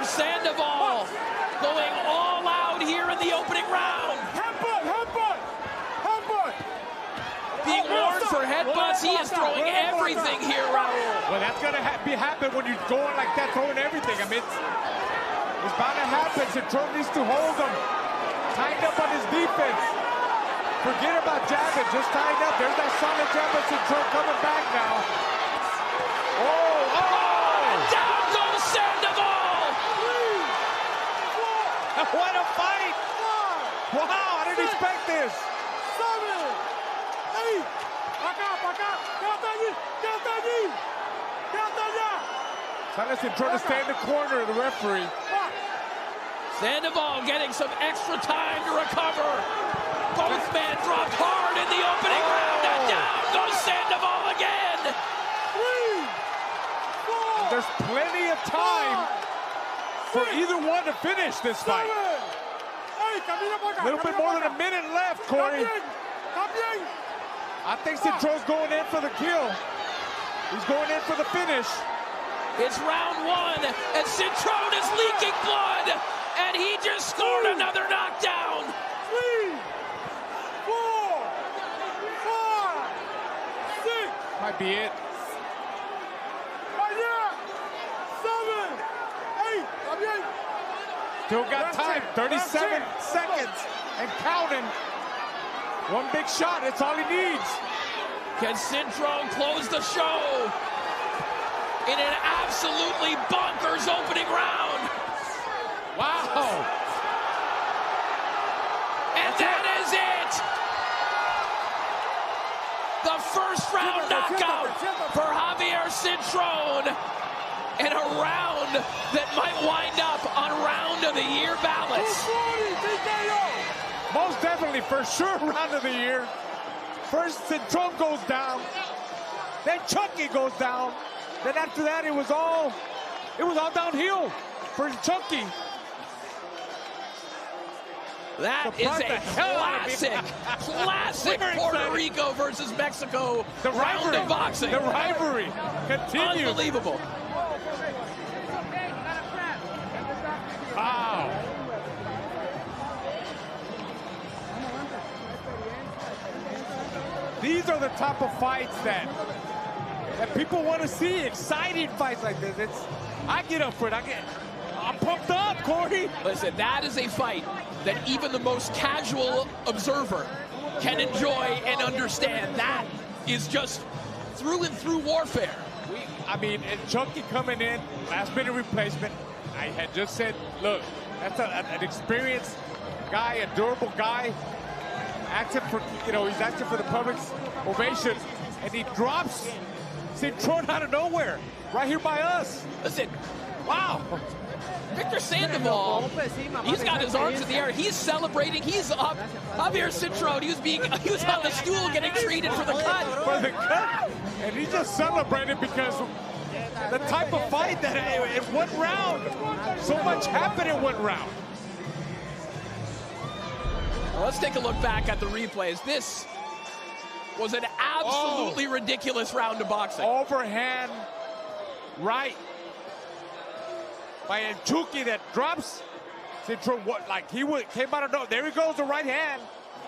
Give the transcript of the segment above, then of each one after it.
Sandoval going all out here in the opening round. Being warned for headbutts, he is throwing everything here, Raul. Well, that's going to happen when you're going like that, throwing everything. I mean, it's bound to happen. Cintron needs to hold him. Tighten up on his defense. Forget about jabbing. Just tighten up. There's that solid jab of Cintron coming back now. Down goes Sandoval! What a fight! Wow, I didn't expect this. Silas trying to stay in the corner of the referee. Sandoval getting some extra time to recover. Both men dropped hard in the opening round, and down goes Sandoval again. There's plenty of time for either one to finish this fight. A little bit more than a minute left, Corey. I think Cintron's going in for the kill. He's going in for the finish. It's round one, and Cintron is leaking blood, and he just scored another knockdown. 3, 4, 5, 6. Might be it. 7, 8. Still got time. 37 seconds and counting. One big shot. It's all he needs. Can Cintron close the show in an absolutely bonkers opening round? Wow. And that is it. The first round knockout for Javier Cintron in a round that might wind up on round of the year ballots. Most definitely, for sure, round of the year. First, Cintron goes down. Then Chucky goes down. Then after that, it was all downhill for Chucky. That is a classic Puerto Rico versus Mexico round of boxing. The rivalry continues. Unbelievable. Wow. These are the type of fights that people want to see. Exciting fights like this. I get up for it. I'm pumped up, Corey. Listen, that is a fight that even the most casual observer can enjoy and understand. That is just through and through warfare. And Chucky coming in, last minute replacement. I had just said, look, that's an experienced guy, a durable guy. Asking for, he's asking for the public's ovation, and he drops Cintron out of nowhere, right here by us. Listen, wow. Victor Sandoval, he's got his arms in the air. He's celebrating. He's up. Javier Cintron, he was on the stool getting treated for the cut. For the cut. And he just celebrated because the type of fight that in one round, so much happened in one round. Well, let's take a look back at the replays. This was an absolutely ridiculous round of boxing. Overhand right by Chucky that drops Cintron. Came out of nowhere. There he goes, the right hand.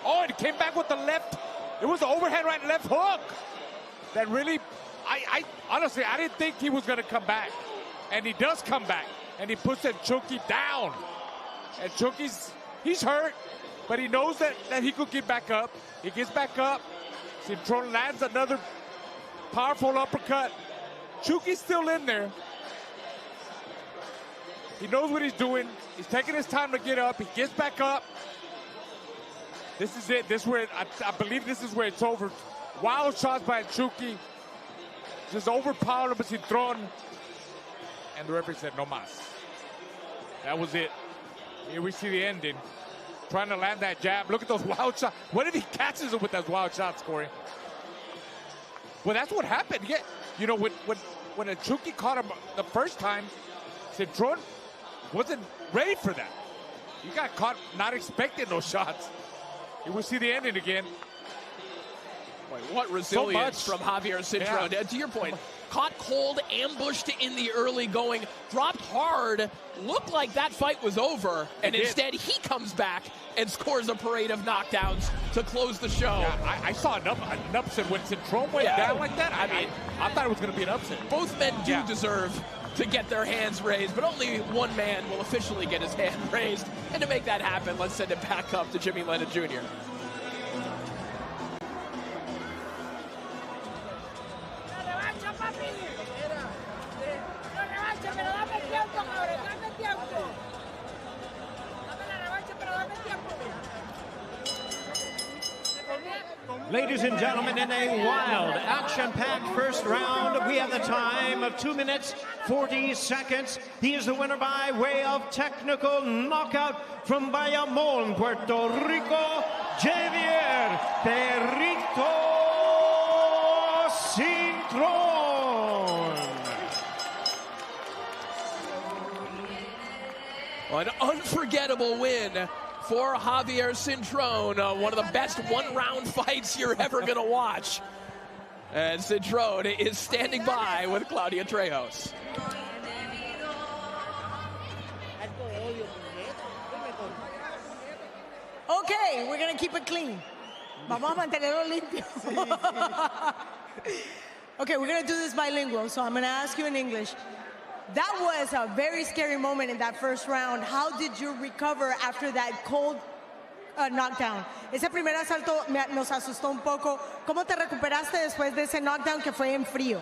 Oh, and he came back with the left. It was the overhand right left hook that really, I honestly, I didn't think he was going to come back. And he does come back. And he puts that Chucky down. And he's hurt. But he knows that he could get back up. He gets back up. Cintron lands another powerful uppercut. Chucky's still in there. He knows what he's doing. He's taking his time to get up. He gets back up. This is it. I believe this is where it's over. Wild shots by Chucky. Just overpowered by Cintron. And the referee said, no mas. That was it. Here we see the ending. Trying to land that jab. Look at those wild shots. What if he catches it with those wild shots, Corey? Well, that's what happened. Yeah, when a Chucky caught him the first time, Cintron wasn't ready for that. He got caught not expecting those shots. You will see the ending again. Boy, what resilience from Javier Cintron. To your point, caught cold, ambushed in the early going, dropped hard, looked like that fight was over, and instead he comes back and scores a parade of knockdowns to close the show. Yeah, I saw an upset when Cintron went down like that. I thought it was going to be an upset. Both men do deserve to get their hands raised, but only one man will officially get his hand raised. And to make that happen, let's send it back up to Jimmy Lennon Jr. Ladies and gentlemen, in a wild, action-packed first round, we have the time of 2 minutes, 40 seconds. He is the winner by way of technical knockout from Bayamón, Puerto Rico, Javier Perrito Cintron. An unforgettable win for Javier Cintron, one of the best one-round fights you're ever going to watch. And Cintron is standing by with Claudia Trejos. Okay, we're going to keep it clean. Vamos a mantenerlo limpio. Okay, we're going to do this bilingual, so I'm going to ask you in English. That was a very scary moment in that first round. How did you recover after that cold knockdown? Ese primer asalto nos asustó un poco. ¿Cómo te recuperaste después de ese knockdown que fue en frío?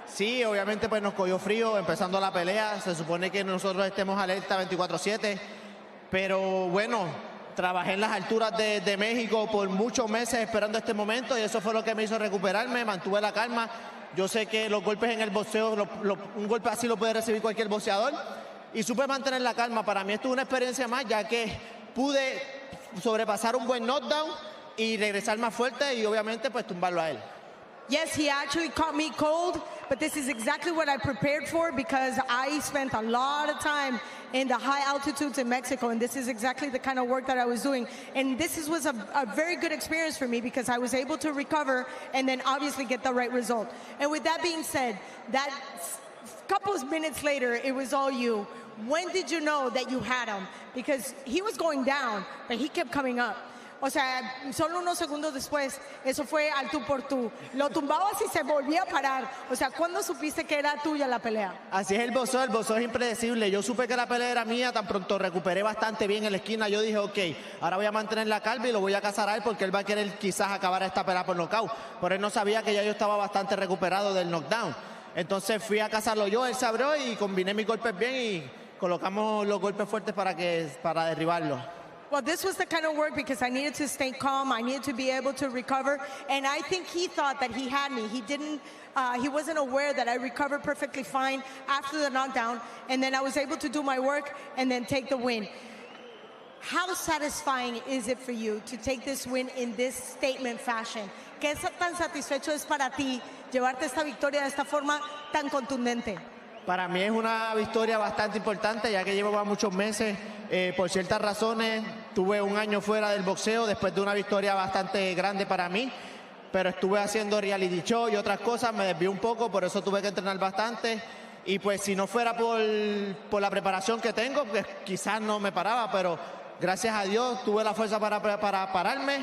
Sí, obviamente pues nos cogió frío empezando la pelea. Se supone que nosotros estemos alerta 24/7. Pero bueno, trabajé en las alturas de México por muchos meses esperando este momento y eso fue lo que me hizo recuperarme. Mantuve la calma. Yo sé que los golpes en el boxeo, un golpe así lo puede recibir cualquier boxeador. Y supe mantener la calma. Para mí esto es una experiencia más, ya que pude sobrepasar un buen knockdown y regresar más fuerte y obviamente pues tumbarlo a él. Yes, he actually caught me cold, but this is exactly what I prepared for because I spent a lot of time in the high altitudes in Mexico, and this is exactly the kind of work that I was doing. And this was a very good experience for me because I was able to recover and then obviously get the right result. And with that being said, that couple of minutes later, it was all you. When did you know that you had him? Because he was going down, but he kept coming up. O sea, solo unos segundos después, eso fue al tú por tú. Lo tumbabas y se volvía a parar. O sea, ¿cuándo supiste que era tuya la pelea? Así es el boxeo es impredecible. Yo supe que la pelea era mía, tan pronto recuperé bastante bien en la esquina. Yo dije, ok, ahora voy a mantener la calma y lo voy a cazar a él porque él va a querer quizás acabar esta pelea por nocaut. Pero él no sabía que ya yo estaba bastante recuperado del knockdown. Entonces fui a cazarlo yo, él se abrió y combiné mis golpes bien y colocamos los golpes fuertes para derribarlo. Well, this was the kind of work because I needed to stay calm. I needed to be able to recover. And I think he thought that he had me. He wasn't aware that I recovered perfectly fine after the knockdown. And then I was able to do my work and then take the win. How satisfying is it for you to take this win in this statement fashion? ¿Qué tan satisfecho es para ti llevarte esta victoria de esta forma tan contundente? Para mí es una victoria bastante importante, ya que llevo muchos meses, por ciertas razones, tuve un año fuera del boxeo después de una victoria bastante grande para mí, pero estuve haciendo reality show y otras cosas, me desvié un poco, por eso tuve que entrenar bastante, y pues si no fuera por la preparación que tengo, pues quizás no me paraba, pero gracias a Dios tuve la fuerza para pararme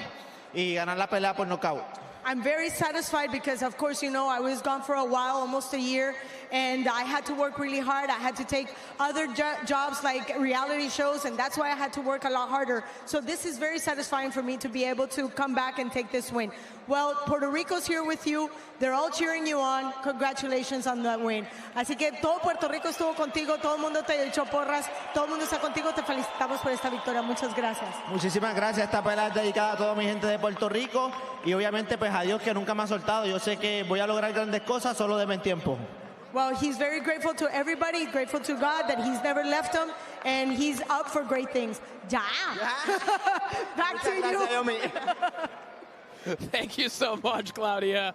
y ganar la pelea por nocaut. I'm very satisfied because, of course, you know, I was gone for a while, almost a year, and I had to work really hard. I had to take other jobs like reality shows, and that's why I had to work a lot harder. So this is very satisfying for me to be able to come back and take this win. Well, Puerto Rico's here with you. They're all cheering you on. Congratulations on that win. Así que todo Puerto Rico estuvo contigo, todo el mundo te echó porras, todo el mundo está contigo. Te felicitamos por esta victoria. Muchas gracias. Muchísimas gracias. Esta pelea es dedicada a toda mi gente de Puerto Rico y obviamente pues a Dios que nunca me ha soltado. Yo sé que voy a lograr grandes cosas, solo denme tiempo. Well, he's very grateful to everybody, grateful to God that he's never left him, and he's up for great things. Ya. Back to you. Thank you so much, Claudia.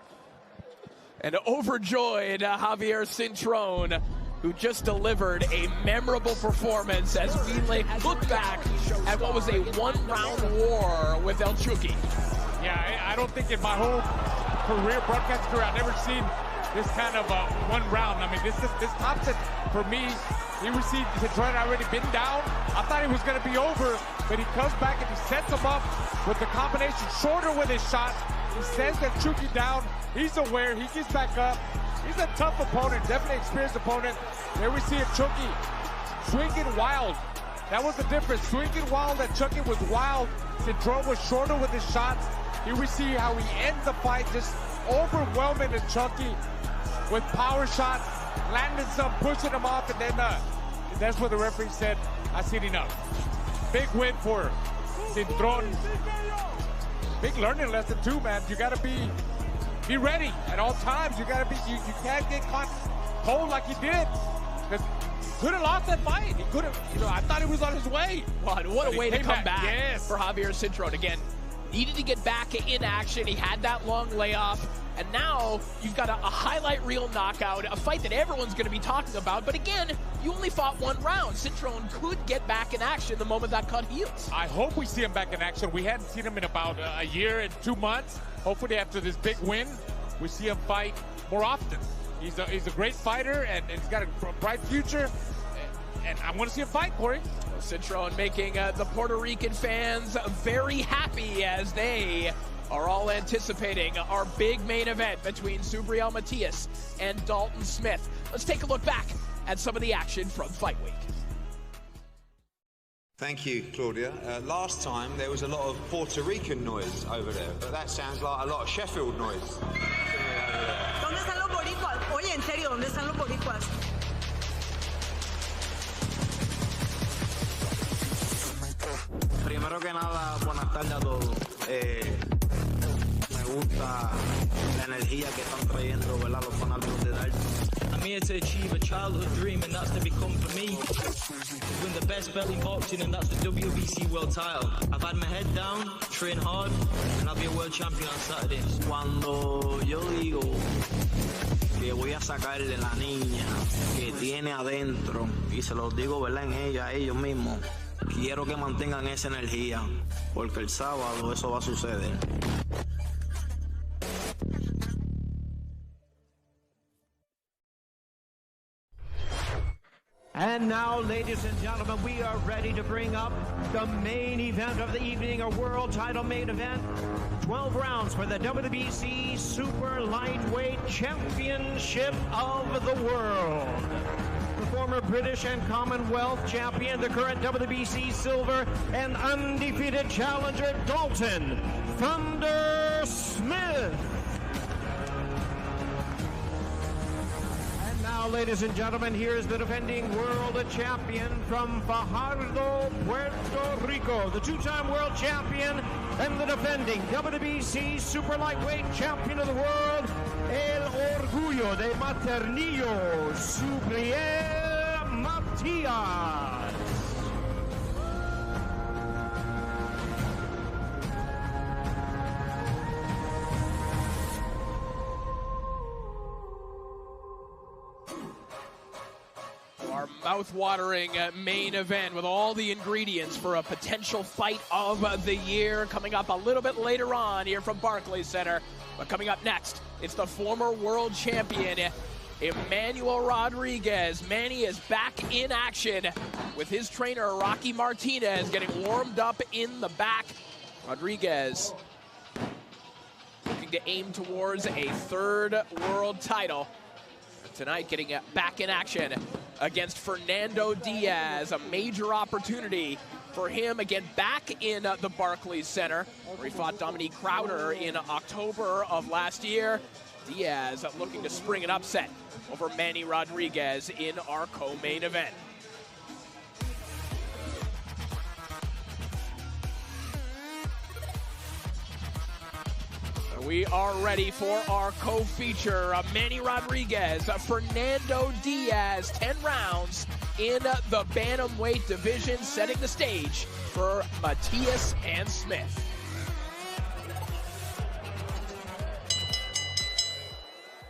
And overjoyed Javier Cintron, who just delivered a memorable performance as we look back at what was a one-round war with El Chucky. Yeah, I don't think in my whole career, broadcast career, I've never seen this kind of one round. I mean, this Thompson, for me, he received, Citron had already been down. I thought he was going to be over, but he comes back and he sets him up with the combination, shorter with his shot. He sends that Chucky down. He's aware. He gets back up. He's a tough opponent, definitely experienced opponent. There we see a Chucky swinging wild. That was the difference. Swinging wild, that Chucky was wild. Citron was shorter with his shots. Here we see how he ends the fight, just overwhelming the Chucky with power shots, landing some, pushing him off, and then that's where the referee said, "I've seen enough." Big win for Citron. Big learning lesson too, man. You gotta be ready at all times. You gotta be, you can't get caught cold like he did. Because could have lost that fight. He could have, I thought he was on his way. What a way to come back yes. for Javier Citron. Again, needed to get back in action. He had that long layoff. And now you've got a highlight reel knockout, a fight that everyone's going to be talking about. But again, you only fought one round. Citron could get back in action the moment that cut heals. I hope we see him back in action. We hadn't seen him in about a year and 2 months. Hopefully after this big win, we see him fight more often. He's a great fighter, and he's got a bright future. And I want to see him fight, Corey. Citron making the Puerto Rican fans very happy as they are all anticipating our big main event between Subriel Matias and Dalton Smith. Let's take a look back at some of the action from Fight Week. Thank you, Claudia. Last time there was a lot of Puerto Rican noise over there, but that sounds like a lot of Sheffield noise. ¿Dónde están los boricuas? Oye, en serio, ¿dónde están los boricuas? Primero que nada, buenas tardes a todos. Me gusta la energía que están trayendo, ¿verdad? Los fanáticos de Dalton. I'm here to achieve a childhood dream, and that's to become, for me, win the best belt in boxing, and that's the WBC world title. I've had my head down, train hard, and I'll be a world champion on Saturday. Cuando yo digo que voy a sacarle la niña que tiene adentro, y se los digo, ¿verdad? En ella, a ellos mismos, quiero que mantengan esa energía, porque el sábado eso va a suceder. And now, ladies and gentlemen, we are ready to bring up the main event of the evening, a world title main event. 12 rounds for the WBC Super Lightweight Championship of the World. The former British and Commonwealth champion, the current WBC Silver and undefeated challenger, Dalton "Thunder" Smith. Now, ladies and gentlemen, here's the defending world champion from Fajardo, Puerto Rico, the two-time world champion and the defending WBC Super Lightweight Champion of the World, El Orgullo de Maternillo, Subriel Matias. Our mouth-watering main event with all the ingredients for a potential fight of the year coming up a little bit later on here from Barclays Center. But coming up next, it's the former world champion, Emmanuel Rodriguez. Manny is back in action with his trainer, Rocky Martinez, getting warmed up in the back. Rodriguez looking to aim towards a third world title. Tonight, getting back in action against Fernando Diaz. A major opportunity for him, again, back in the Barclays Center, where he fought Dominique Crowder in October of last year. Diaz looking to spring an upset over Manny Rodriguez in our co-main event. We are ready for our co-feature, Manny Rodriguez, Fernando Diaz, 10 rounds in the bantamweight division, setting the stage for Matias and Smith.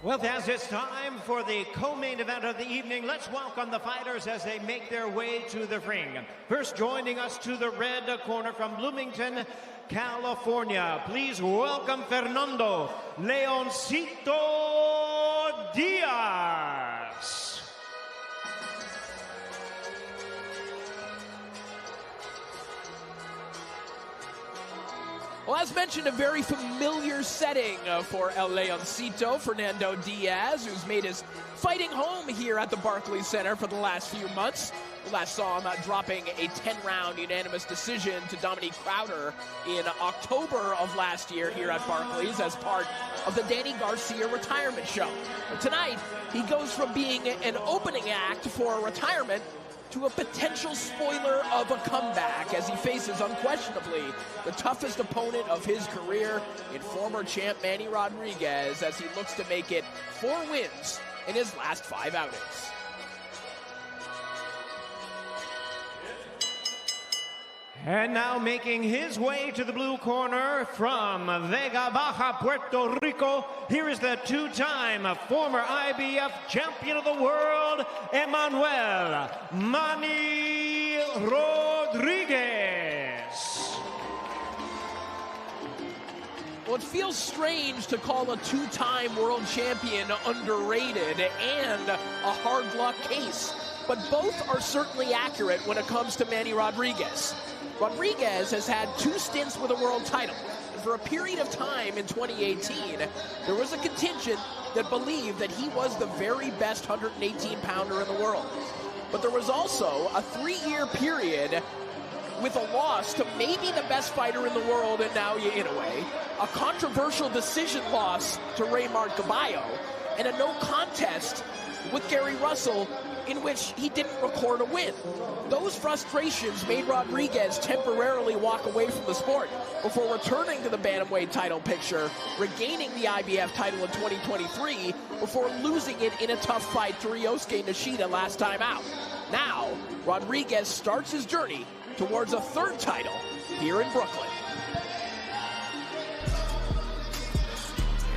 Well, as it's time for the co-main event of the evening, let's welcome the fighters as they make their way to the ring. First, joining us to the red corner from Bloomington, California. Please welcome Fernando Leoncito Diaz. Well, as mentioned, a very familiar setting for El Leoncito, Fernando Diaz, who's made his fighting home here at the Barclays Center for the last few months. We last saw him dropping a 10-round unanimous decision to Dominique Crowder in October of last year here at Barclays as part of the Danny Garcia retirement show. But tonight, he goes from being an opening act for a retirement to a potential spoiler of a comeback as he faces unquestionably the toughest opponent of his career in former champ Manny Rodriguez as he looks to make it 4 wins in his last 5 outings. And now making his way to the blue corner from Vega Baja, Puerto Rico, here is the 2-time former IBF champion of the world, Emmanuel Manny Rodriguez. Well, it feels strange to call a 2-time world champion underrated and a hard luck case, but both are certainly accurate when it comes to Manny Rodriguez. Rodriguez has had 2 stints with a world title. And for a period of time in 2018, there was a contingent that believed that he was the very best 118-pounder in the world. But there was also a 3-year period with a loss to maybe the best fighter in the world in Naoya Inoue, a controversial decision loss to Raymart Caballo, and a no contest with Gary Russell in which he didn't record a win. Those frustrations made Rodriguez temporarily walk away from the sport before returning to the bantamweight title picture, regaining the IBF title in 2023 before losing it in a tough fight to Ryosuke Nishida last time out. Now, Rodriguez starts his journey towards a 3rd title here in Brooklyn.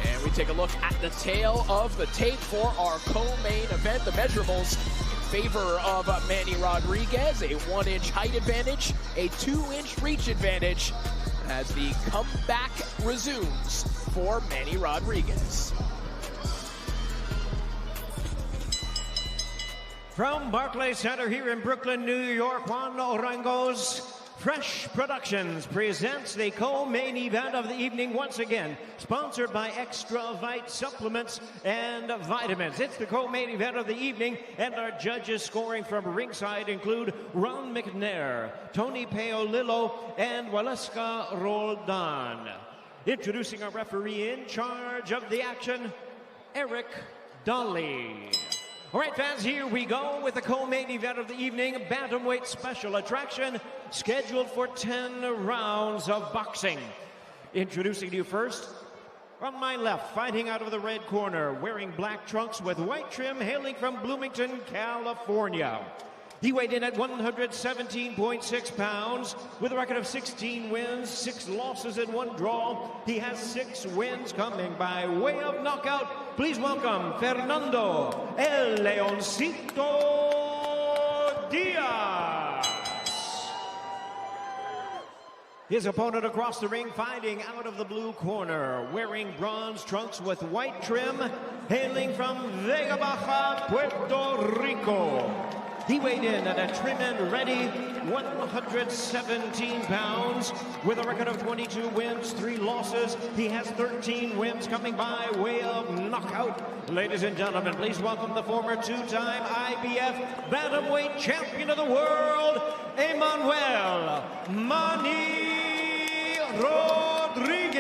And we take a look at the tail of the tape for our co-main event, the measurables in favor of Manny Rodriguez, a 1-inch height advantage, a 2-inch reach advantage as the comeback resumes for Manny Rodriguez. From Barclays Center here in Brooklyn, New York, Juan Orango's Fresh Productions presents the co-main event of the evening once again, sponsored by Extra Vite Supplements and Vitamins. It's the co-main event of the evening, and our judges scoring from ringside include Ron McNair, Tony Paolillo, and Waleska Roldan. Introducing our referee in charge of the action, Eric Dolly. All right, fans, here we go with the co-main event of the evening, bantamweight special attraction, scheduled for 10 rounds of boxing. Introducing to you first, from my left, fighting out of the red corner, wearing black trunks with white trim, hailing from Bloomington, California. He weighed in at 117.6 pounds with a record of 16 wins, 6 losses, and 1 draw. He has 6 wins coming by way of knockout. Please welcome Fernando El Leoncito Diaz. His opponent across the ring, fighting out of the blue corner, wearing bronze trunks with white trim, hailing from Vega Baja, Puerto Rico. He weighed in at a trim and ready 117 pounds with a record of 22 wins, 3 losses. He has 13 wins coming by way of knockout. Ladies and gentlemen, please welcome the former 2-time IBF bantamweight champion of the world, Emmanuel Manny Rodriguez.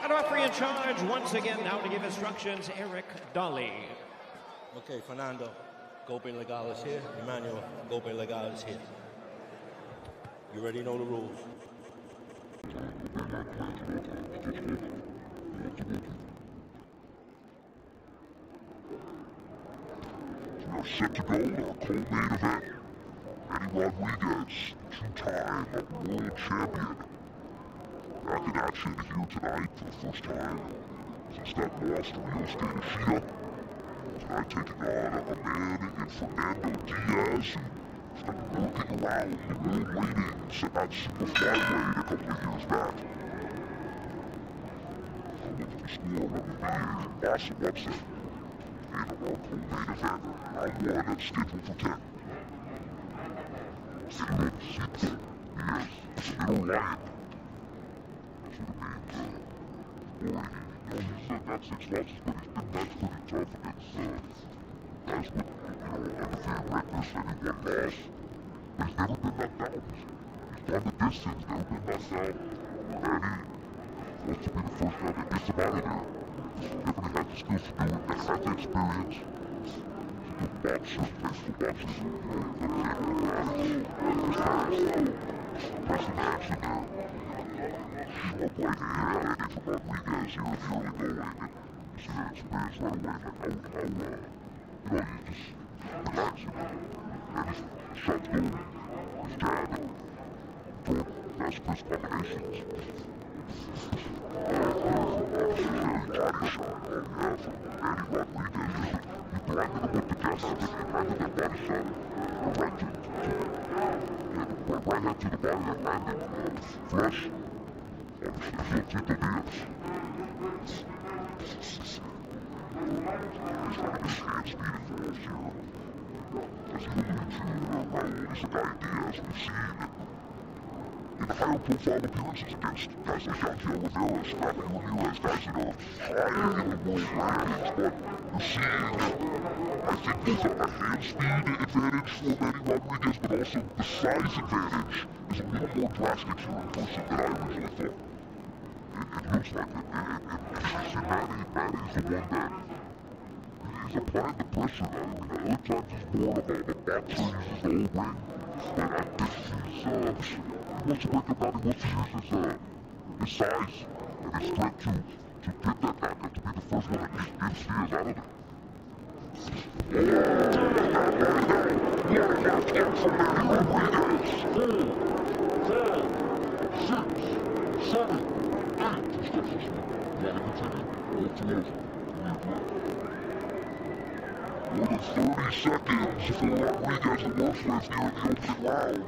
And our referee in charge once again now to give instructions, Eric Dolly. Okay, Fernando, Golpe Legal is here. Emmanuel, Golpe Legal is here. You already know the rules. We're set to go, our co-main event. Manny Rodriguez, 2-time world champion. Back in action here tonight for the first time since that loss to Ryosuke Nishida. Tonight taking on a man in Fernando Diaz, who working around the world ratings at super flyweight a couple of years back. What's the score? What would be a massive upset in our co-main event? Round 1 that's scheduled for 10. Subriel Matias, yes, the middle lion. That's what it means. Boy, he's got 6 losses, but he's been matched pretty tough against guys with, undefeated records and he won loss. But he's never been knocked out. He's gone the distance, never been knocked out. And he wants to be the first guy that gets him out of there. Definitely has the skills to do it, and has the experience. He's a good boxer, graceful boxer. Pressing action there. He's more bright than any from Rodriguez here in the early going. And you see that experience right away, like how you just relax him. And his shots go, his jab, and throwing fast-paced combinations. Body shot, oh yeah, from Manny Rodriguez. He blinded him with the gas, and he landed that body shot right to the body and landed flush on his Tito Diaz. He's trying to get his hand speed involved here. As he alluded to, Raul is a guy Diaz we've seen in the higher profile appearances against guys like Yankel Rivera, Scrappy Ramirez, guys that are higher in the world rankings, but you're seeing, I think, both a hand speed advantage for Manny Rodriguez, but also the size advantage is a little more drastic here in person than I originally thought. It looks like it, and you see Manny's the one that he's applying the pressure now. I mean, other times he's more of a boxer, uses the whole ring, but I think he wants to break him down. He wants to use his size and his strength to get that knockout, to be the first one that gets Diaz out of it. Oh, right now, what a knockout from Manny Rodriguez. 10, 6, 7, 8. He starts this one. You want to continue? All too over. More than 30 seconds for Rodriguez to work with here in the opening round.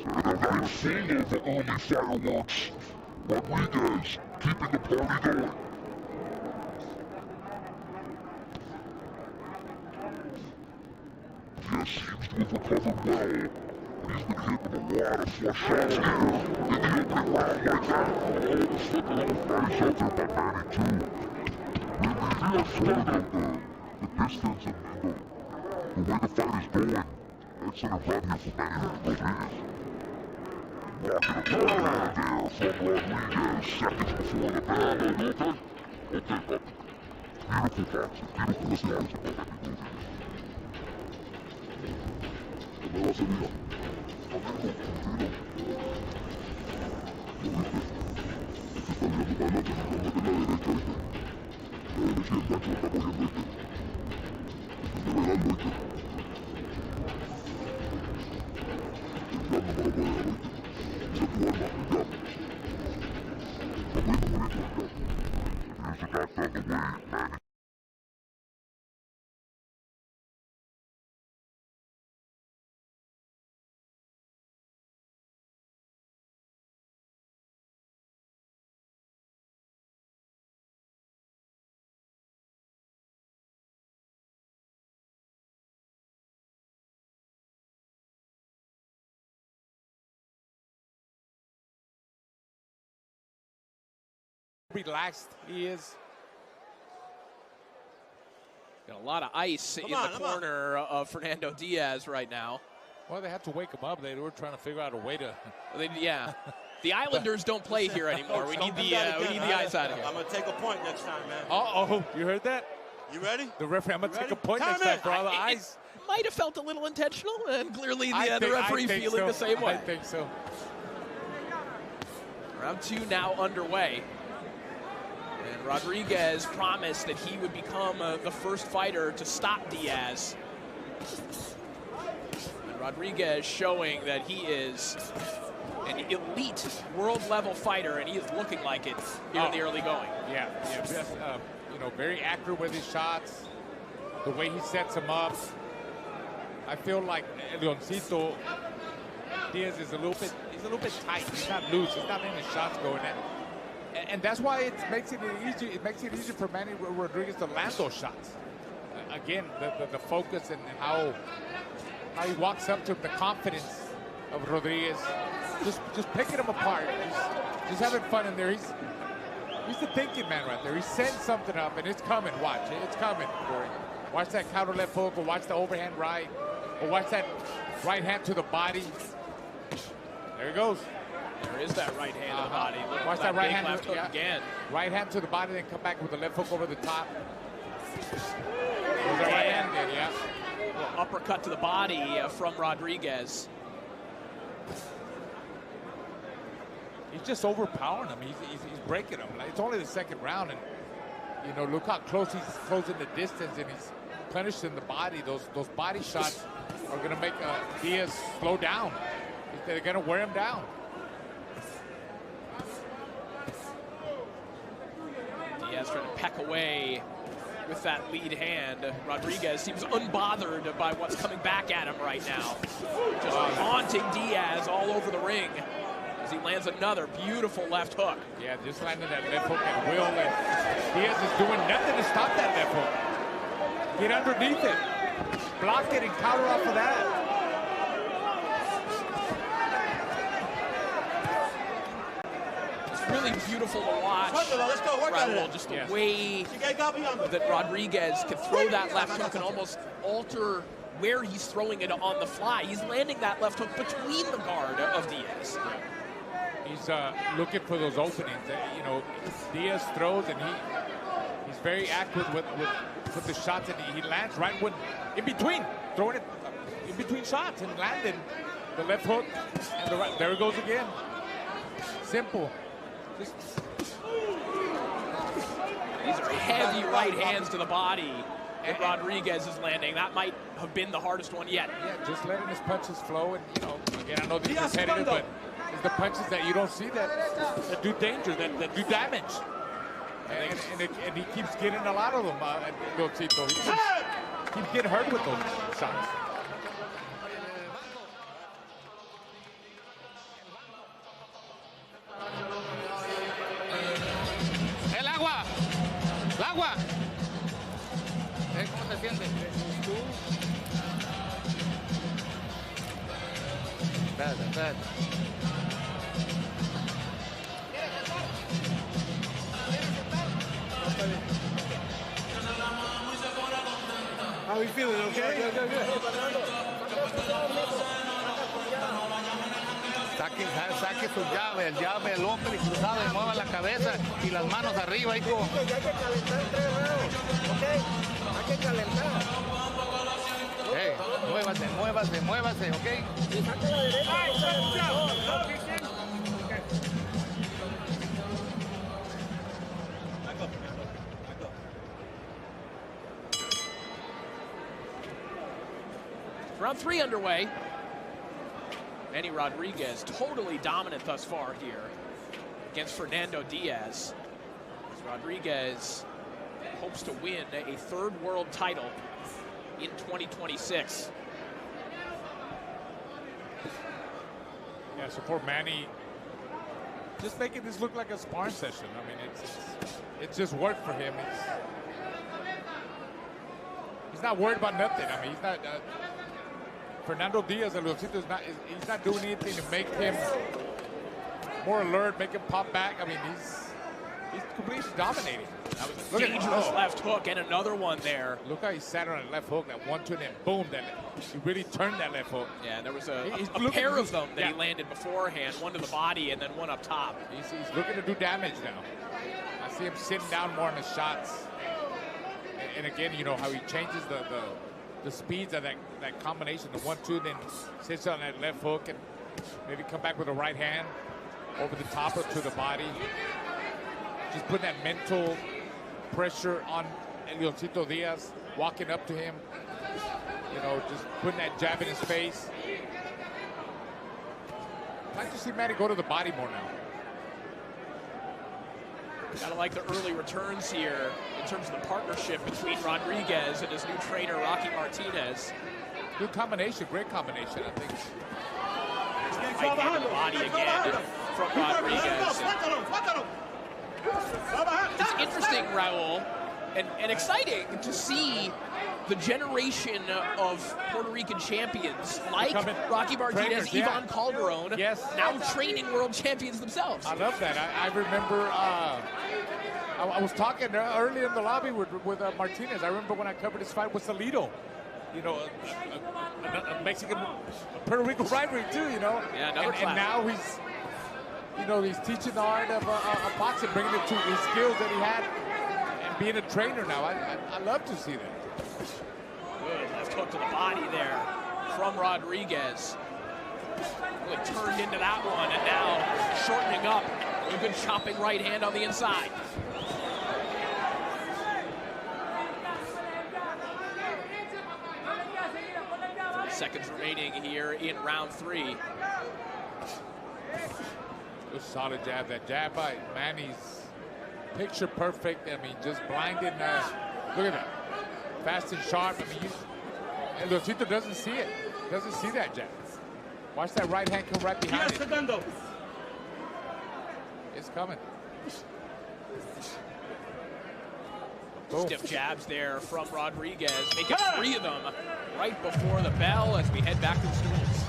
And a night full of early fireworks. Rodriguez keeping the party going. Diaz seems to have recovered well, but he's been hit with a lot of flush shots here in the opening round like that. Oh, the flipping off body shot there by Manny too. Really, Diaz showing out the distance and the way the fight is going. That's an advantage for Manny Rodriguez. Walking a corner there from Rodriguez, seconds before the bell. Are you okay? Okay, beautiful boxing, beautiful boxing by Manny Rodriguez. ¿Cómo va a ser vida? Amigo, tranquilo. ¿Lo viste? Se está mirando para adelante, mirándote la derecha, ¿viste? La derecha y el gancho lo está cogiendo, ¿viste? Está navegando, ¿viste? El jab no me lo puede dar, ¿viste? Mira tu arma, el jab. Está poniendo bonito el jab. Here's the back out of the way, Manny. Relaxed he is. Got a lot of ice in the corner of Fernando Diaz right now. Well, they had to wake him up. They were trying to figure out a way to. Yeah. The Islanders don't play here anymore. We need the ice out of here. I'm going to take a point next time, man. Uh-oh. You heard that? You ready? The referee, I'm going to take a point next time for all the ice. It might have felt a little intentional, and clearly the referee feeling the same way. I think so. Round 2 now underway. And Rodriguez promised that he would become the first fighter to stop Diaz. And Rodriguez showing that he is an elite world-level fighter, and he is looking like it here in the early going. Yeah, just, very accurate with his shots, the way he sets them up. I feel like Leoncito Diaz is a little bit tight. He's not loose. He's not letting the shots go in there. And that's why it makes it easy. It makes it easier for Manny Rodriguez to land those shots. Again, the focus and how he walks up to the confidence of Rodriguez, just picking him apart. He's just having fun in there. He's the thinking man right there. He's setting something up, and it's coming. Watch, it's coming, Corey. Watch that counter left hook, or watch the overhand right, or watch that right hand to the body. There he goes. There is that right hand to the body. Watch that right hand left hook again. Right hand to the body, then come back with the left hook over the top. There's the right hand there, yeah. Well, uppercut to the body from Rodriguez. He's just overpowering him. He's breaking him. It's only the second round, and you know, look how close he's closing the distance, and he's punishing the body. Those body shots are going to make Diaz slow down. They're going to wear him down. Diaz trying to peck away with that lead hand. Rodriguez seems unbothered by what's coming back at him right now. Just haunting Diaz all over the ring as he lands another beautiful left hook. Yeah, just landing that left hook at will, and Diaz is doing nothing to stop that left hook. Get underneath it, block it, and counter off of that. Really beautiful to watch. Let's go. Raul, just the way that Rodriguez can throw that left hook and almost alter where he's throwing it on the fly. He's landing that left hook between the guard of Diaz. He's looking for those openings. You know, Diaz throws, and he's very accurate with the shots, and he lands right in between, throwing it in between shots and landing the left hook and the right. There it goes again. Simple. These are heavy right hands to the body that Rodriguez is landing. That might have been the hardest one yet. Yeah, just letting his punches flow. And, you know, again, I know these are competitive, but it's the punches that you don't see that do danger, that do damage. And he keeps getting a lot of them, Leoncito. He keeps getting hurt with those shots. ¿Cómo se siente? Espérate. How are you feeling, okay? Good. Saque su llave, el open y cruzado, y mueva la cabeza y las manos arriba, hijo. Hay que calentar 3 rounds, ¿ok? Hay que calentar. Muévase, ¿ok? Y saque la derecha. Round 3 underway. Manny Rodriguez totally dominant thus far here against Fernando Diaz. As Rodriguez hopes to win a 3rd world title in 2026. Yeah, so poor Manny, just making this look like a sparring session. I mean, it's just work for him. He's not worried about nothing. I mean, he's not. Fernando Diaz, Leoncito, he's not doing anything to make him more alert, make him pop back. I mean, he's completely dominating. That was a dangerous left hook, and another one there. Look how he sat on that left hook, that 1-2, and then boom, he really turned that left hook. Yeah, there was a pair of them that he landed beforehand, one to the body and then one up top. He's looking to do damage now. I see him sitting down more on his shots. And again, you know how he changes the speeds of that combination, the 1-2, then sits on that left hook and maybe come back with a right hand over the top or to the body. Just putting that mental pressure on Leoncito Diaz, walking up to him, you know, just putting that jab in his face. I'd like to see Manny go to the body more now. Gotta like the early returns here in terms of the partnership between Rodriguez and his new trainer, Rocky Martinez. Good combination, great combination, I think. Right-hand body again from Rodriguez. It's interesting, Raul, and exciting to see the generation of Puerto Rican champions like Rocky Martinez, Ivan Calderon, now training world champions themselves. I love that. I remember I was talking earlier in the lobby with Martinez. I remember when I covered his fight with Salido. You know, a Mexican, Puerto Rico rivalry too, you know. Yeah, another and now he's, you know, he's teaching the art of boxing, bringing it to his skills that he had, and being a trainer now. I love to see that. Good left hook to the body there from Rodriguez. Really turned into that one, and now shortening up. A good chopping right hand on the inside. Seconds remaining here in round 3. Good solid jab. That jab by Manny's picture perfect. I mean, just blinding. Look at that. Fast and sharp. I mean, and Losito doesn't see it. Doesn't see that jab. Watch that right hand come right behind it. It's coming. Stiff jabs there from Rodriguez, making 3 of them right before the bell as we head back to the stools.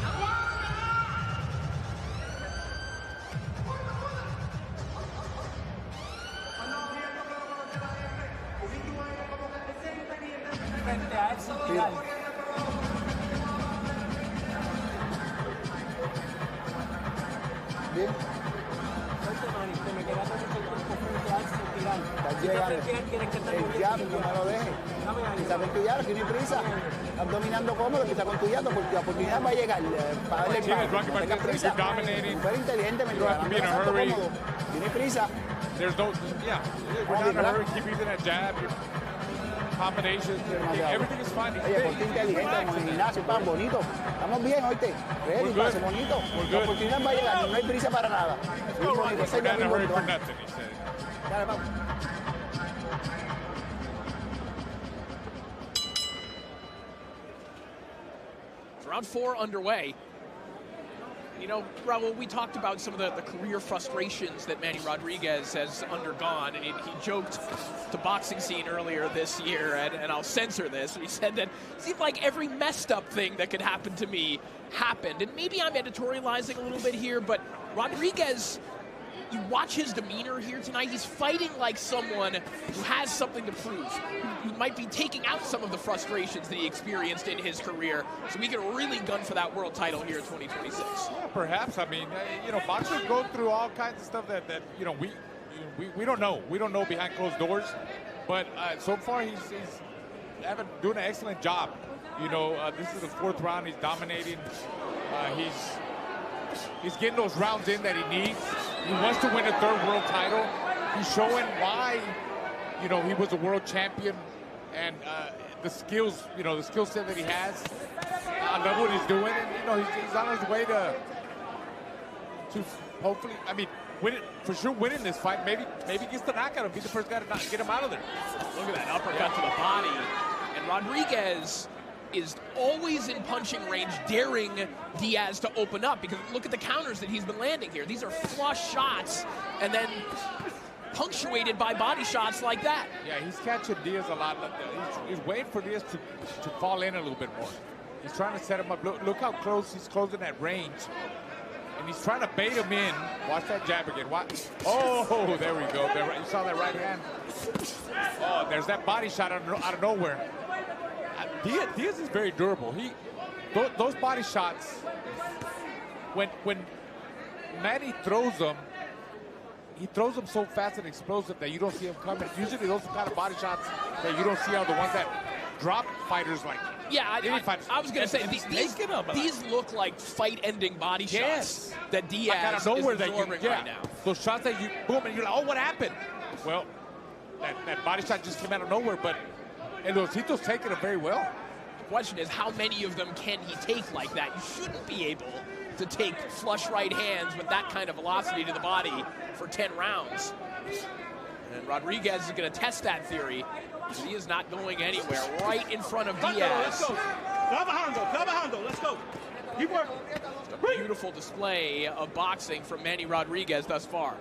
El jab, no me lo dejes. Empieza con tu jab, aquí no hay prisa. Estás dominando cómodo, empieza con tu jab, porque la oportunidad va a llegar. Para darle el palo. No tengas prisa. Súper inteligente, me cómodo. Tienes prisa. There's no, we're not in a hurry. Keep using that jab. Combinations, everything is fine. Oye, ponte inteligente, como en el gimnasio, pan, bonito. Estamos bien, oíste. Ready, pase bonito. La oportunidad va a llegar, no hay prisa para nada. We're not in a hurry for nothing, he said. Dale, vamos. Round 4 underway. You know, Raul, we talked about some of the career frustrations that Manny Rodriguez has undergone, and he joked to Boxing Scene earlier this year, and I'll censor this. He said that it seemed like every messed up thing that could happen to me happened. And maybe I'm editorializing a little bit here, but Rodriguez, you watch his demeanor here tonight, he's fighting like someone who has something to prove, who might be taking out some of the frustrations that he experienced in his career, so we can really gun for that world title here in 2026. Yeah, perhaps. I mean, you know, boxers go through all kinds of stuff that you know, we don't know. We don't know behind closed doors. But so far, he's doing an excellent job. You know, this is the 4th round. He's dominating. He's getting those rounds in that he needs. He wants to win a 3rd world title. He's showing why, you know, he was a world champion, and the skills, you know, the skill set that he has. I love what he's doing, and you know, he's on his way to hopefully, I mean, winning this fight. Maybe gets the knockout and be the first guy to get him out of there. Look at that uppercut to the body, and Rodriguez is always in punching range, daring Diaz to open up, because look at the counters that he's been landing here. These are flush shots and then punctuated by body shots like that. Yeah, he's catching Diaz a lot. He's waiting for Diaz to fall in a little bit more. He's trying to set him up. Look how close he's closing that range. And he's trying to bait him in. Watch that jab again. Watch. Oh, there we go. You saw that right hand. Oh, there's that body shot out of nowhere. Diaz is very durable. Those body shots, when Manny throws them, he throws them so fast and explosive that you don't see them coming. Usually those are the kind of body shots that you don't see are the ones that drop fighters like. Yeah, I was going to say, these look like fight-ending body shots that Diaz is absorbing right now. Those shots that you, boom, and you're like, oh, what happened? Well, that body shot just came out of nowhere, but Losito's taking it very well. The question is, how many of them can he take like that? You shouldn't be able to take flush right hands with that kind of velocity to the body for 10 rounds. And Rodriguez is going to test that theory. He is not going anywhere. Right in front of Diaz. Trabajando. Let's go. Keep working. A beautiful display of boxing from Manny Rodriguez thus far.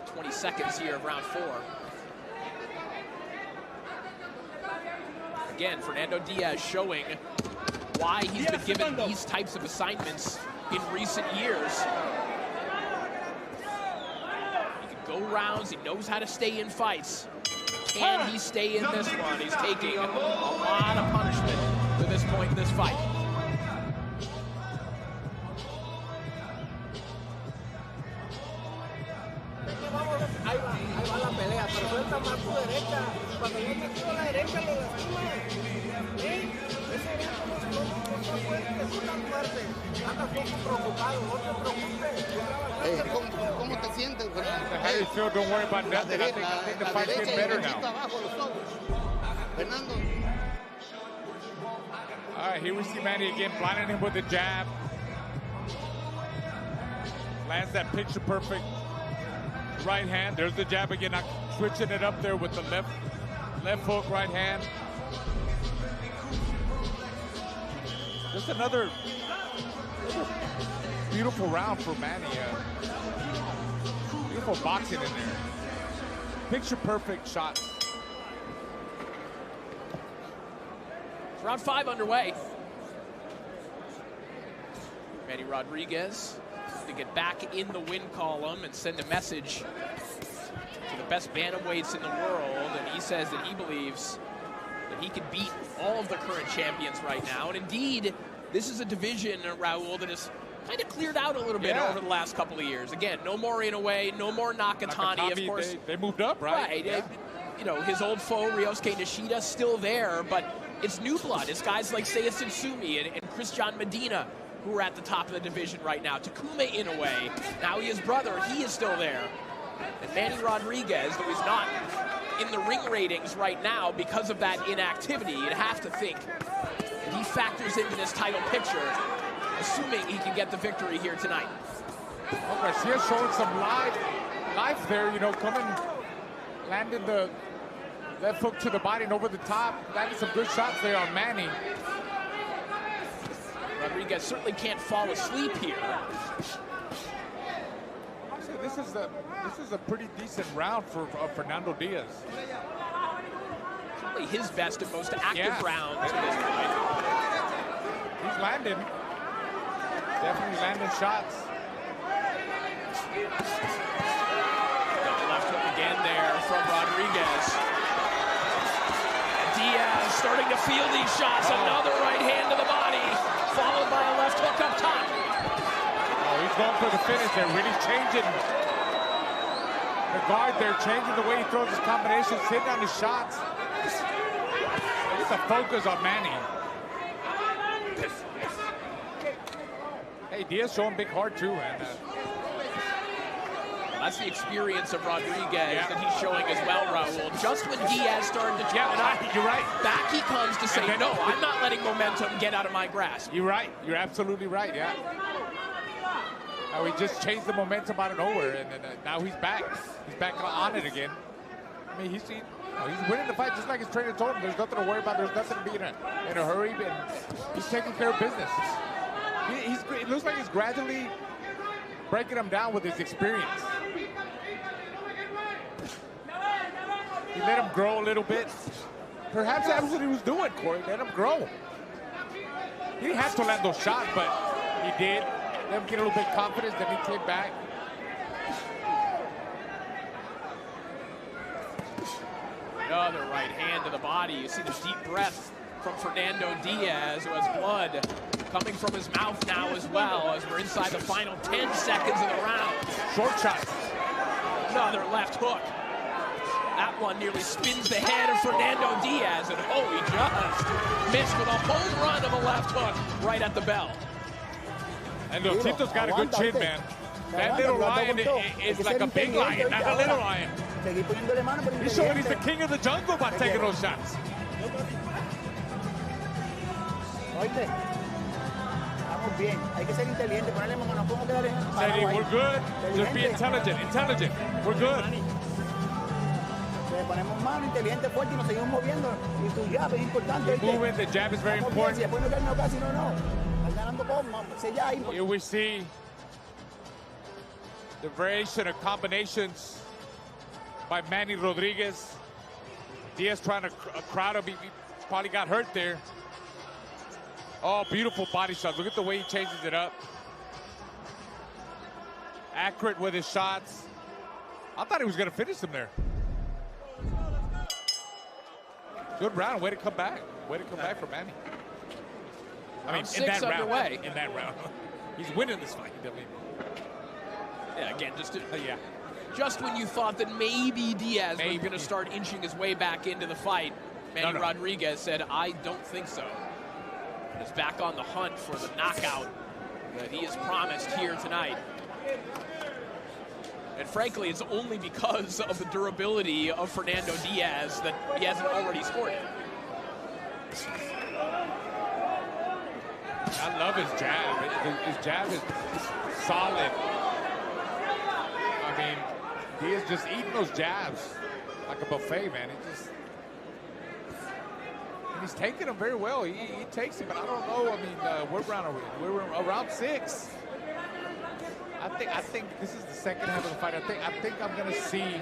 20 seconds here of round 4. Again, Fernando Diaz showing why he's been given these types of assignments in recent years. He can go rounds, he knows how to stay in fights. Can he stay in this one? He's taking a lot of punishment to this point in this fight. Ahí va la pelea, pero suelta más tu derecha. Cuando yo te tiro la derecha, lo lastima. Ese evento no fue fuerte, tú tan fuerte. Anda poco preocupado, no te preocupes. ¿Cómo te sientes, Fernando? How do you feel? Don't worry about nothing. I think the fight's getting better now. Fernando. All right, here we see Manny again, blinding him with a jab. Lands that picture perfect right hand. There's the jab again. Now switching it up there with the left hook, right hand. Just another beautiful round for Manny. Beautiful boxing in there. Picture perfect shots. It's round 5 underway. Manny Rodriguez to get back in the win column and send a message to the best bantamweights in the world. And he says that he believes that he can beat all of the current champions right now. And indeed, this is a division, Raul, that has kind of cleared out a little bit over the last couple of years. Again, no more Inoue, no more Nakatani. Of course, they moved up, right? Right. Yeah. You know, his old foe, Ryosuke Nishida, still there, but it's new blood. It's guys like Seiya Tsutsumi and Christian Medina who are at the top of the division right now. Takuma Inoue, now his brother, he is still there. And Manny Rodriguez, though he's not in the ring ratings right now because of that inactivity, you'd have to think that he factors into this title picture, assuming he can get the victory here tonight. Oh, Garcia showing some life there, you know, landing the left hook to the body and over the top, landing some good shots there on Manny. Rodriguez certainly can't fall asleep here. This is a pretty decent round for Fernando Diaz. Certainly his best and most active round to this point. He's landing. Definitely landing shots. Double left hook again there from Rodriguez. Diaz starting to feel these shots. Another right hand to the body, followed by a left hook up top. Oh, he's going for the finish. They're really changing the guard. They're changing the way he throws his combinations, hitting on his shots. Look at the focus on Manny. Hey, Diaz showing big heart too, and that's the experience of Rodriguez that he's showing as well, Raul. Just when Diaz started to turn it up, you're right. Back he comes to say, no, I'm not letting momentum get out of my grasp. You're right. You're absolutely right, yeah. Now he just changed the momentum out of nowhere, and now he's back. He's back on it again. I mean, he's winning the fight just like his trainer told him. There's nothing to worry about. There's nothing to be in a hurry, and he's taking care of business. It looks like he's gradually breaking him down with his experience. He let him grow a little bit. Perhaps that's what he was doing, Corey. Let him grow. He didn't have to land those shots, but he did. Let him get a little bit of confidence, then he came back. Another right hand to the body. You see the deep breath from Fernando Diaz, who has blood coming from his mouth now as well, as we're inside the final 10 seconds of the round. Short shot. Another left hook. That one nearly spins the head of Fernando Diaz, and oh, he just missed with a home run of a left hook right at the bell. And look, Tito's got a good chin, man. That little lion is like a big lion, not a little lion. He's showing he's the king of the jungle by taking those shots. Bien. Hay que ser inteligente, ponerle mano, no podemos quedar en Sadie, we're good. Just be intelligent. We're good. ponemos mano, inteligente, fuerte y nos seguimos moviendo. Y tu jab es importante. Moving, the jab is very important. Después no caemos casi, no. Estás ganando todo, here we see the variation of combinations by Manny Rodriguez. Diaz trying to crowd him. He probably got hurt there. Oh, beautiful body shot. Look at the way he changes it up. Accurate with his shots. I thought he was going to finish him there. Good round. Way to come back. Way to come back for Manny. I mean, in that round. In that round. He's winning this fight. I mean, yeah, again, just when you thought that maybe Diaz was going to start inching his way back into the fight, Manny Rodriguez said, I don't think so. And is back on the hunt for the knockout that he has promised here tonight. And frankly, it's only because of the durability of Fernando Diaz that he hasn't already scored it. I love his jab. His jab is solid. I mean, he is just eating those jabs like a buffet, man. And he's taking them very well. He takes them, but I don't know. I mean, what round are we? We're around 6. I think this is the second half of the fight. I think I'm going to see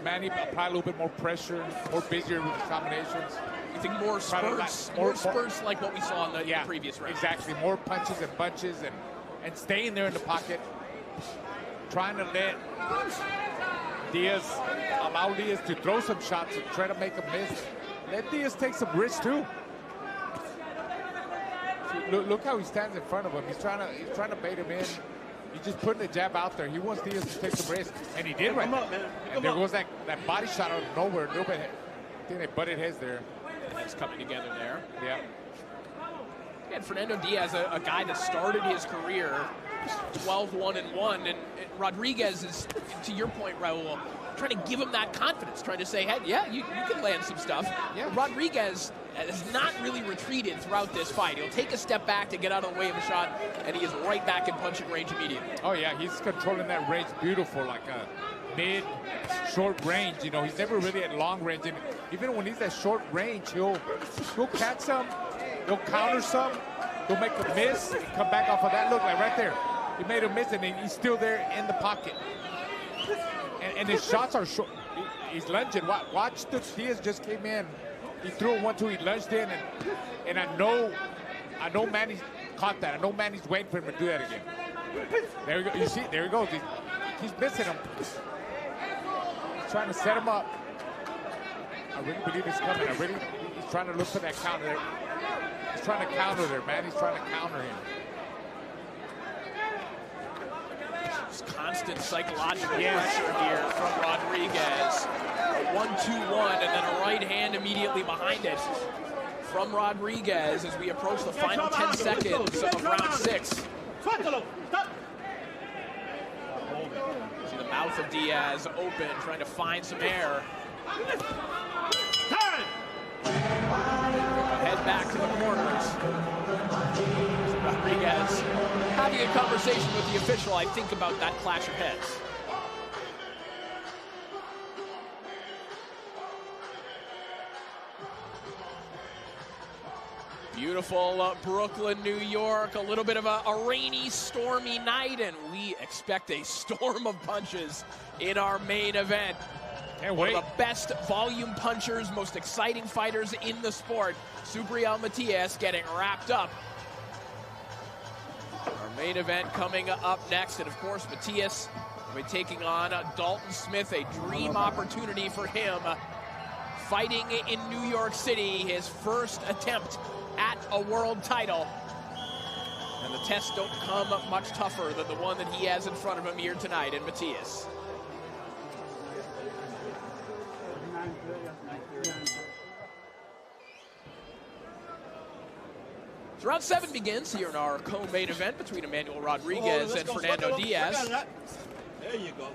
Manny apply a little bit more pressure, more busier with the combinations. You think more spurts, more spurts like what we saw in the previous round? Exactly. More punches and bunches and staying there in the pocket. Trying to let allow Diaz to throw some shots and try to make him miss. Let Diaz take some risks too. Look how he stands in front of him. He's trying to bait him in. He's just putting the jab out there. He wants Diaz to take some risks, and he did right. And there goes that body shot out of nowhere. A little bit. I think they butted heads there. It's coming together there. Yeah. And Fernando Diaz, a guy that started his career 12-1-1, and Rodriguez is, to your point, Raul, trying to give him that confidence, trying to say, hey, yeah, you can land some stuff. Yeah. Rodriguez has not really retreated throughout this fight. He'll take a step back to get out of the way of a shot, and he is right back in punching range immediately. Oh, yeah, he's controlling that range beautiful, like a mid-short range. You know, he's never really at long range. And even when he's at short range, he'll catch some, he'll counter some, he'll make a miss, and come back off of that. Look, like right there. He made a miss, and he's still there in the pocket. And his shots are short. He's lunging. Watch the Diaz just came in. He threw a 1-2. He lunged in, and I know Manny's caught that. I know Manny's waiting for him to do that again. There we go. You see, there he goes. He's missing him. He's trying to set him up. I really believe he's coming. He's trying to look for that counter there. He's trying to counter there, man. He's trying to counter him. Constant psychological pressure here from Rodriguez. A 1-2-1 and then a right hand immediately behind it from Rodriguez as we approach the final 10 seconds of round 6. See the mouth of Diaz open, trying to find some air. Head back to the corners. Rodriguez having a conversation with the official, I think, about that clash of heads. Beautiful Brooklyn, New York. A little bit of a rainy, stormy night, and we expect a storm of punches in our main event. One of the best volume punchers, most exciting fighters in the sport, Subriel Matias, getting wrapped up. Our main event coming up next, and of course, Matias will be taking on Dalton Smith, a dream opportunity for him. Fighting in New York City, his first attempt at a world title. And the tests don't come much tougher than the one that he has in front of him here tonight in Matias. So round 7 begins here in our co-main event between Emmanuel Rodriguez and Fernando Diaz. There you go.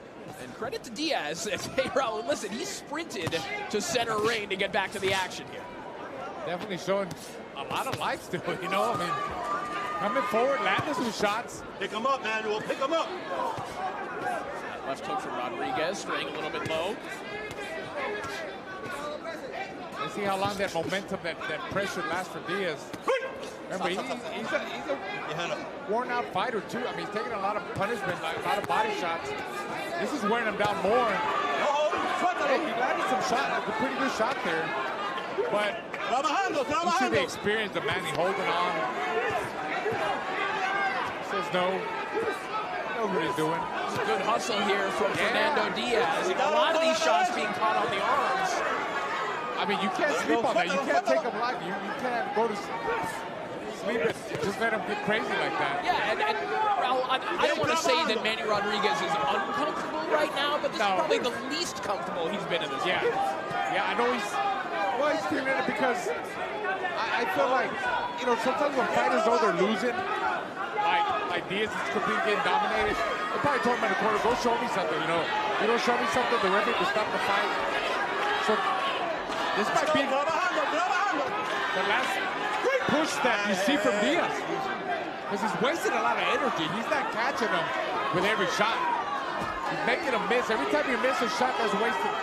And credit to Diaz. Hey, Raul, listen, he sprinted to center ring to get back to the action here. Definitely showing a lot of life still, you know? I mean, coming forward, landing some shots. Pick him up, Manuel. Pick him up. Left hook from Rodriguez, staying a little bit low. Let's see how long that momentum, that pressure lasts for Diaz. Remember, he's a worn-out fighter, too. I mean, he's taking a lot of punishment, a lot of body shots. This is wearing him down more. Hey, he landed some shots, a pretty good shot there. But you see the experience of Manny holding on. Says no. Knows what he's doing. It's a good hustle here from Fernando Diaz. A lot of these shots being caught on the arms. I mean, you can't sleep on that. You can't take him light. You can't go to sleep and just let him get crazy like that. Yeah, and I don't want to say that Manny Rodriguez is uncomfortable right now, but this is probably the least comfortable he's been in this fight. Yeah, I know he's feeling it because I feel like, you know, sometimes when fighters know they're losing, like Diaz is completely getting dominated, they probably told him in the corner, go show me something, you know. You don't show me something, the referee will stop the fight. So this might be the last push that you see from Diaz. Because he's wasting a lot of energy. He's not catching them with every shot. He's making them miss. Every time you miss a shot, that's wasted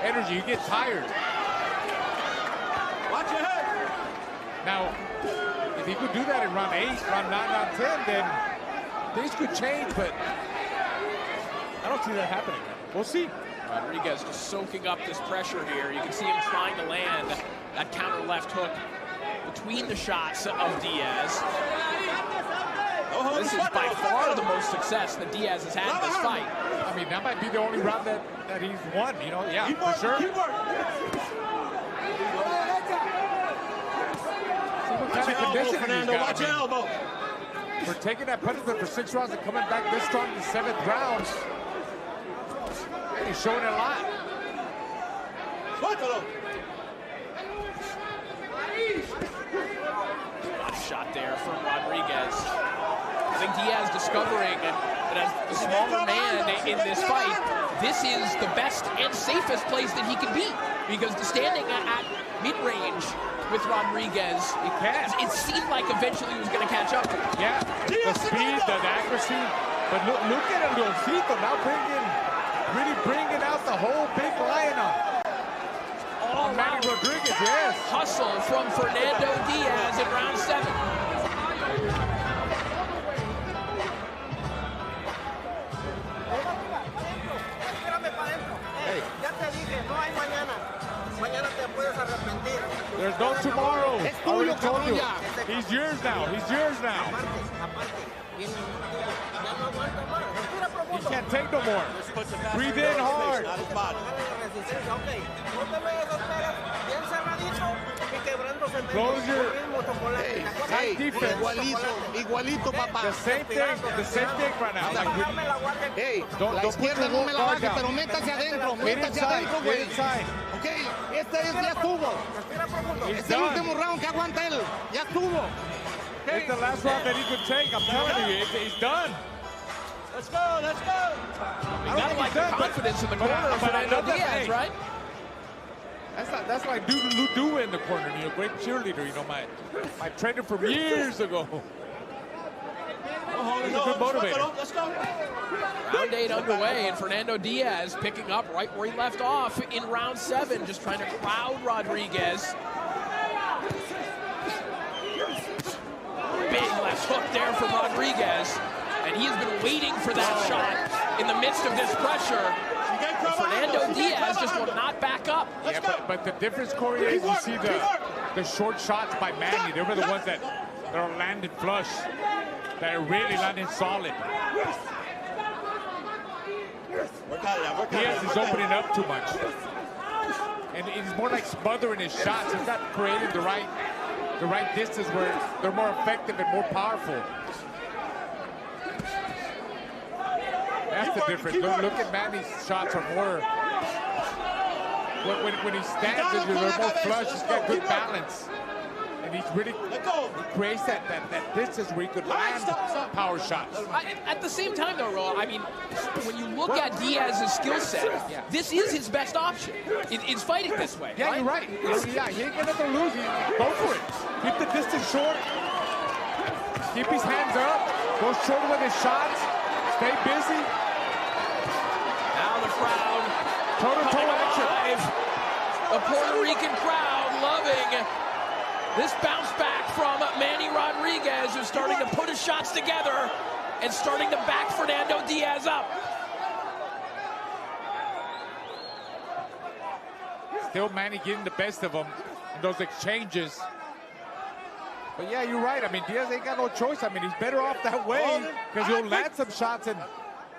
energy. You get tired. Watch your head. Now, if he could do that in round 8, round 9, round 10, then things could change, but I don't see that happening. We'll see. Rodriguez just soaking up this pressure here. You can see him trying to land that counter left hook between the shots of Diaz. This is by far the most success that Diaz has had in this fight. I mean, that might be the only round that he's won, you know? Yeah, for sure. See what kind of conditioning he's got. Watch your elbow. For taking that punishment for 6 rounds and coming back this strong in the 7th round, he's showing it a lot. Body shot there from Rodriguez. I think Diaz discovering that as the smaller man in this fight, this is the best and safest place that he can be. Because standing at mid-range with Rodriguez, it seemed like eventually he was going to catch up to him. Yeah, the speed, the accuracy. But look at him, Leoncito, now really bringing out the whole big lion on Manny Rodriguez, yes. Hustle from Fernando Diaz in round 7. There's no tomorrow. I already told you. He's yours now. He's yours now. He can't take no more. Breathe in hard. Close your tight defense. Igualito, papá. The same thing right now. Hey, don't put your no me la guard baje, down. pero métase adentro, Get métase inside, adentro, get güey. inside. Ok, este ya estuvo. He's Este es el done. último round que aguanta él. Ya estuvo. It's the last round that he could take. I'm telling you, he's done. Let's go, let's go. You gotta like the confidence in the corner of Fernando Diaz, right? That's like Lou in the corner, you know, great cheerleader, you know, my trainer from years ago. He's a good motivator. Let's go. Round 8 underway, and Fernando Diaz picking up right where he left off in round 7, just trying to crowd Rodriguez. Big left hook there from Rodriguez, and he has been waiting for that shot in the midst of this pressure. Fernando Diaz just will not back up. Yeah, but the difference, Corey, is you see the short shots by Manny. They were the ones that are landing flush, that are really landing solid. Diaz is opening up too much. And he's more like smothering his shots. He's not creating the right distance where they're more effective and more powerful. That's the difference. Look at Manny's shots are more. When he stands, they're more flush. He's got good balance, and he's really he creates that distance where he could land power shots. At the same time, though, Ro, I mean, when you look at Diaz's skill set, this is his best option. It's fighting this way. Yeah, right? you're right. Yeah, he ain't got nothing to lose. Go for it. Keep the distance short. Keep his hands up. Go short with his shots. Stay busy. Now the crowd. Toe-to-toe action. alive. The Puerto Rican crowd loving this bounce back from Manny Rodriguez, who's starting to put his shots together and starting to back Fernando Diaz up. Still Manny getting the best of him in those exchanges. But yeah, you're right. I mean, Diaz ain't got no choice. I mean, he's better off that way because he'll land some shots, and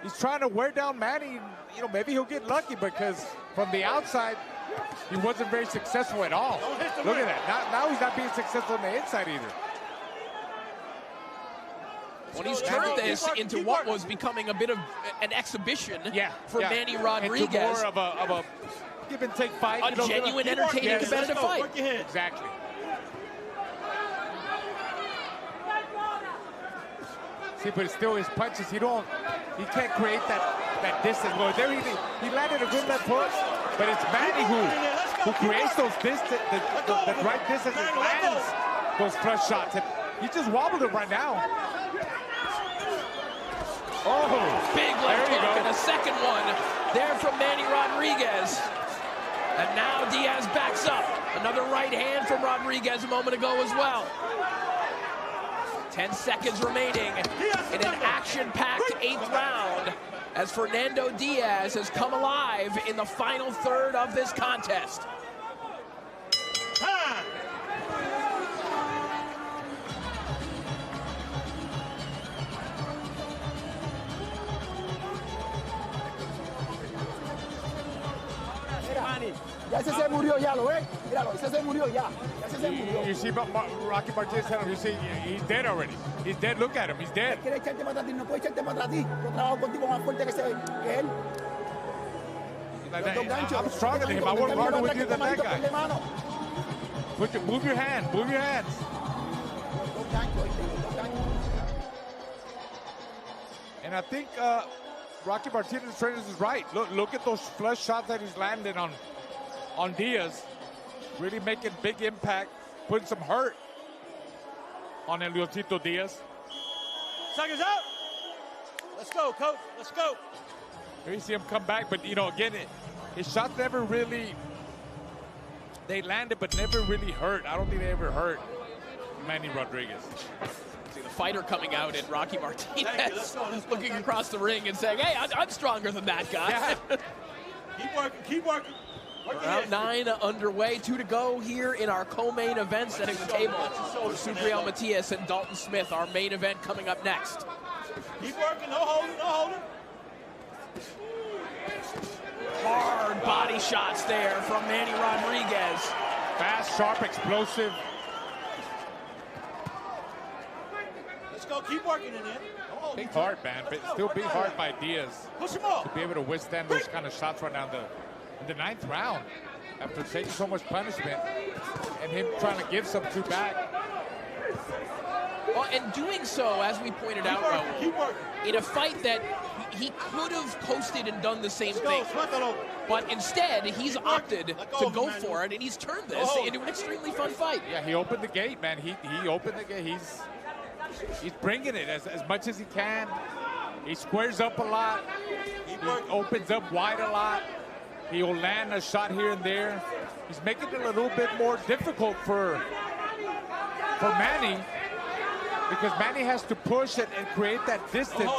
he's trying to wear down Manny. You know, maybe he'll get lucky because from the outside, he wasn't very successful at all. Look at that. Now he's not being successful on the inside either. Well, he's turned this into what was becoming a bit of an exhibition for Manny Rodriguez. Into more of a give and take fight. A genuine, entertaining, competitive fight. Exactly. See, but it's still his punches. He can't create that distance. Well, there he landed a good left hook, but it's Manny who creates those distance, the right distance and lands those flush shots. And he just wobbled him right now. Oh, big left hook and a second one there from Manny Rodriguez. And now Diaz backs up. Another right hand from Rodriguez a moment ago as well. 10 seconds remaining in an action-packed 8th round as Fernando Diaz has come alive in the final third of this contest. Ya ese se murió, ya lo ves. Míralo, ese se murió ya. Ese se murió. You see Rocky Martinez telling him, you see, he's dead already. He's dead. Look at him. He's dead. Quiere echarte para atrás, no puede echarte para atrás. Yo trabajo contigo más fuerte que él. I'm stronger than him. I work harder with you than that guy. Move your hand. Move your hands. And I think Rocky Martinez trainers is right. Look at those flush shots that he's landing on Diaz. Really making big impact, putting some hurt on El Leoncito Diaz. Seconds out. Let's go, coach. Let's go. Here you see him come back, but, you know, again, his shots never really, they landed, but never really hurt. I don't think they ever hurt Manny Rodriguez. See the fighter coming out in Rocky Martinez, looking across the ring and saying, hey, I'm stronger than that guy. Yeah. Keep working, keep working. Round 9 underway, 2 to go here in our co-main event, setting the table for Subriel Matias and Dalton Smith, our main event coming up next. Keep working, no holding, no holding. Hard body shots there from Manny Rodriguez. Fast, sharp, explosive. Let's go, keep working in there. Big hard, man, but still big hard by Diaz. Push him up. To be able to withstand those kind of shots right now in the 9th round, after taking so much punishment and him trying to give some two back. Well, and doing so, as we pointed out, Raul, in a fight that he could have coasted and done the same thing. But instead, he's opted to go for it, and he's turned this into an extremely fun fight. Yeah, he opened the gate, man. He opened the gate. He's bringing it as much as he can. He squares up a lot. He opens up wide a lot. He'll land a shot here and there. He's making it a little bit more difficult for Manny, because Manny has to push it and create that distance.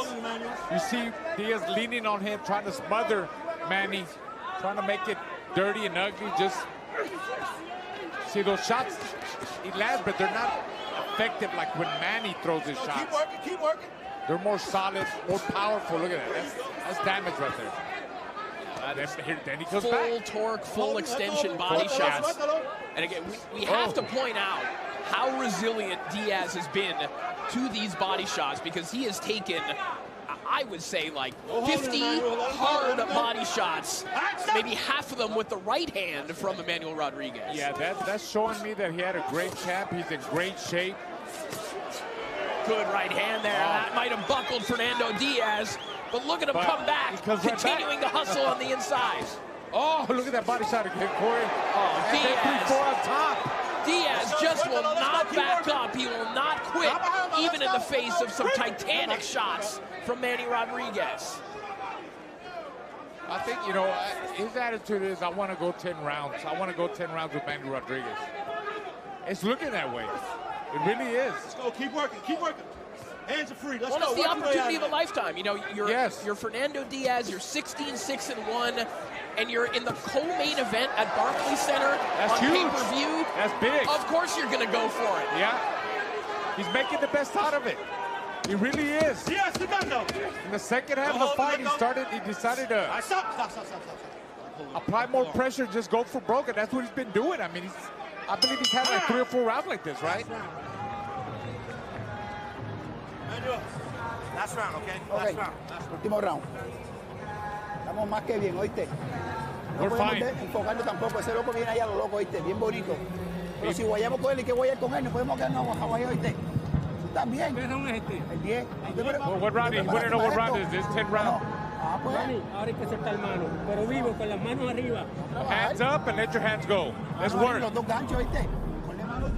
You see Diaz leaning on him, trying to smother Manny, trying to make it dirty and ugly. Just see those shots he lands, but they're not effective like when Manny throws his shots. Keep working, keep working. They're more solid, more powerful. Look at that. That's damage right there. Then he goes full back. Torque, full extension body shots. And again, we have to point out how resilient Diaz has been to these body shots, because he has taken, I would say, like 50 hard body shots, maybe half of them with the right hand from Emmanuel Rodriguez. Yeah, that's showing me that he had a great camp. He's in great shape. Good right hand there. That might have buckled Fernando Diaz, but look at him come back, continuing the hustle on the inside. Oh, look at that body shot again, Corey. Oh, Diaz. 3-4 on top. Diaz just will not back up. He will not quit, even in the face of some titanic shots from Manny Rodriguez. I think, you know, his attitude is, I want to go 10 rounds. I want to go 10 rounds with Manny Rodriguez. It's looking that way. It really is. Let's go. Keep working. Keep working. Hands are free. Let's go. Well, it's the opportunity of a lifetime. You know, Yes. you're Fernando Diaz. You're 16-6-1, and you're in the co-main event at Barclays Center That's on huge. pay-per-view. That's big. Of course, you're going to go for it. Yeah. He's making the best out of it. He really is. Yes, Fernando. In the second half of the fight, he decided to Stop. apply more pressure, just go for broke, and that's what he's been doing. I mean, I believe he's had like 3 or 4 rounds like this, right? Last round, okay? Ok, último round. Estamos más que bien, ¿oíste? No We're podemos fine. enfocarnos tampoco. Ese loco viene allá a lo loco, ¿oíste? Bien bonito. Pero si guayamos con él y que guayar con él, no podemos quedarnos bajados ahí, ¿oíste? Tú también. ¿Qué round es este? El 10. Well, what round is? We don't know what round is this. 10 round. Ah, pues. Ahora hay que aceptar mano, pero vivo con las manos arriba. Hands up and let your hands go. Let's work. Los dos ganchos, ¿oíste? Ponle mano.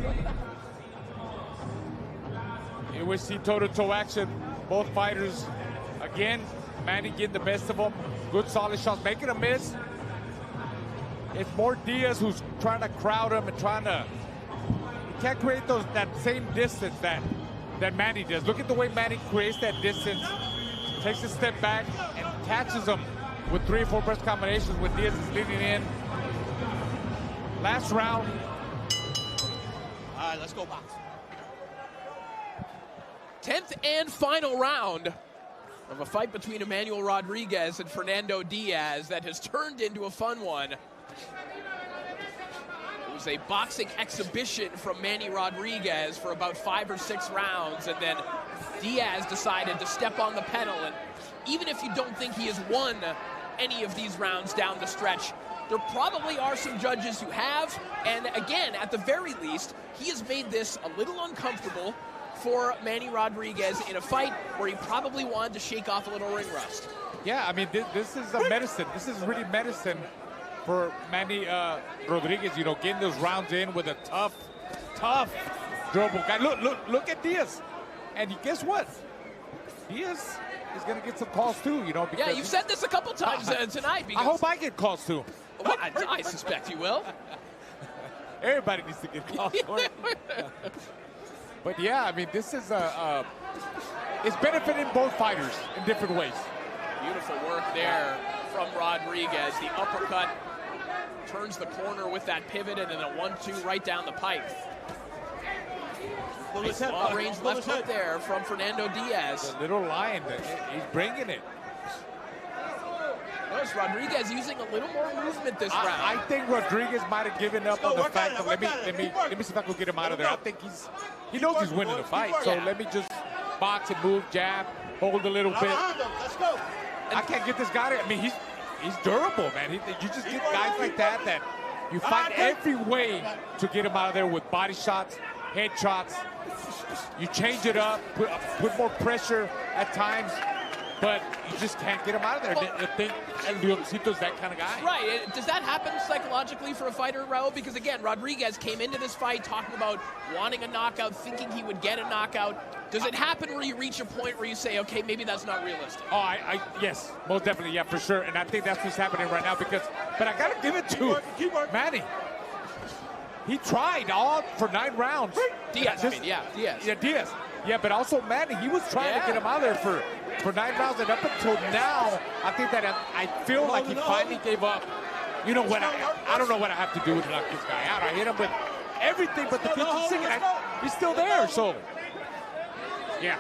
Here we see toe-to-toe action. Both fighters, again, Manny getting the best of them. Good, solid shots, making a miss. It's more Diaz who's trying to crowd him and trying to. He can't create that same distance that Manny does. Look at the way Manny creates that distance. Takes a step back and catches him with 3 or 4 press combinations when Diaz is leaning in. Last round. All right, let's go box. 10th and final round of a fight between Emmanuel Rodriguez and Fernando Diaz that has turned into a fun one. It was a boxing exhibition from Manny Rodriguez for about 5 or 6 rounds, and then Diaz decided to step on the pedal. And even if you don't think he has won any of these rounds down the stretch, there probably are some judges who have. And again, at the very least, he has made this a little uncomfortable for Manny Rodriguez in a fight where he probably wanted to shake off a little ring rust. Yeah, I mean, this is a medicine. This is really medicine for Manny Rodriguez, you know, getting those rounds in with a tough, durable guy. Look at Diaz. And guess what? Diaz is going to get some calls too, you know. Yeah, you've said this a couple times tonight. I hope I get calls too. Well, I suspect you will. Everybody needs to get calls for it. But yeah, I mean, this is it's benefiting both fighters in different ways. Beautiful work there from Rodriguez. The uppercut turns the corner with that pivot, and then a 1-2 right down the pipe. Nice long-range left hook there from Fernando Diaz. The little lion, he's bringing it. Notice Rodriguez using a little more movement this round. I think Rodriguez might have given up on the fact that let me see if I can get him out of there. I think he knows he's winning the fight, so let me just box and move, jab, hold a little bit. Let's go. I can't get this guy. I mean, he's durable, man. You just get guys like that you find every way to get him out of there with body shots, head shots. You change it up, put more pressure at times, but you just can't get him out of there. I think El Leoncito's that kind of guy. Right. Does that happen psychologically for a fighter, Raul? Because, again, Rodriguez came into this fight talking about wanting a knockout, thinking he would get a knockout. Does it happen where you reach a point where you say, okay, maybe that's not realistic? Oh, yes, most definitely, yeah, for sure. And I think that's what's happening right now but I got to give it to Manny. He tried all for 9 rounds. Diaz. Diaz. Yeah, Diaz. Yeah, but also Manny, he was trying to get him out of there for 9 rounds, and up until now, I think that I feel like he finally gave up. You know what? I don't know what I have to do to knock this guy out. I hit him with everything but the kitchen sink, and he's still there. So, yeah.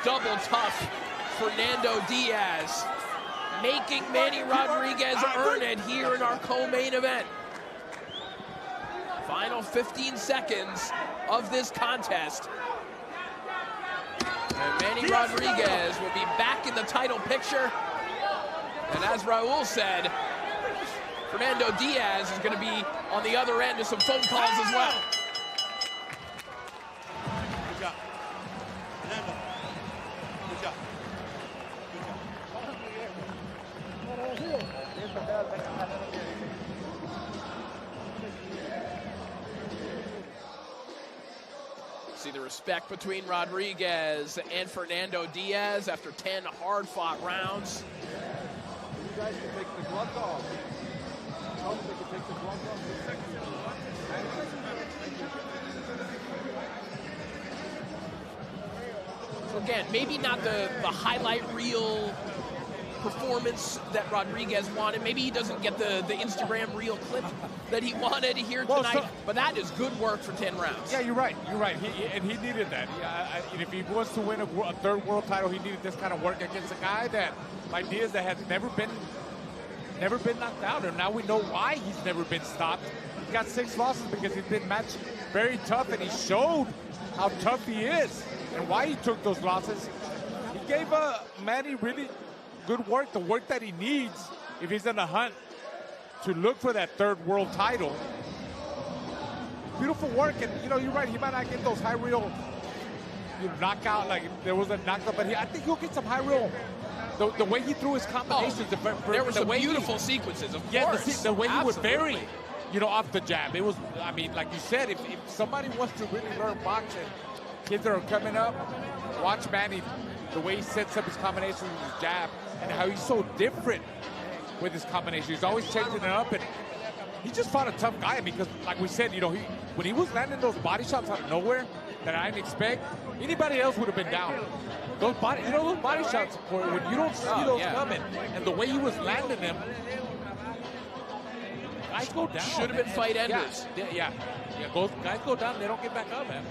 Double tough Fernando Diaz, making Manny Rodriguez earn it here in our co-main event. Final 15 seconds of this contest. And Manny Rodriguez will be back in the title picture. And as Raul said, Fernando Diaz is going to be on the other end of some phone calls as well. Good job. Fernando. Good job. See the respect between Rodriguez and Fernando Diaz after 10 hard-fought rounds. guys can take the gloves off. Tell them they can take the gloves off. So again, maybe not the highlight reel performance that Rodriguez wanted. Maybe he doesn't get the Instagram reel clip that he wanted here tonight, but that is good work for 10 rounds. Yeah, you're right. You're right. He needed that. And if he wants to win a third world title, he needed this kind of work against a guy that, like Diaz, that has never been knocked out. And now we know why he's never been stopped. He's got 6 losses because he's been matched very tough, and he showed how tough he is and why he took those losses. He gave Manny really good work, the work that he needs if he's in the hunt to look for that third world title. Beautiful work, and you're right, he might not get those high reel knockout, like there was a knockout, but I think he'll get some high reel. The way he threw his combinations, there were some beautiful sequences, of course. The way he would vary, off the jab. It was, like you said, if somebody wants to really learn boxing, kids that are coming up, watch Manny, the way he sets up his combinations with his jab, and how he's so different with his combinations. He's always changing it up, and he just fought a tough guy because, like we said, when he was landing those body shots out of nowhere that I didn't expect, anybody else would have been down. Those body shots, when you don't see those coming, and the way he was landing them, guys go down. Should have been fight enders. Yeah. Guys go down, they don't get back up, man.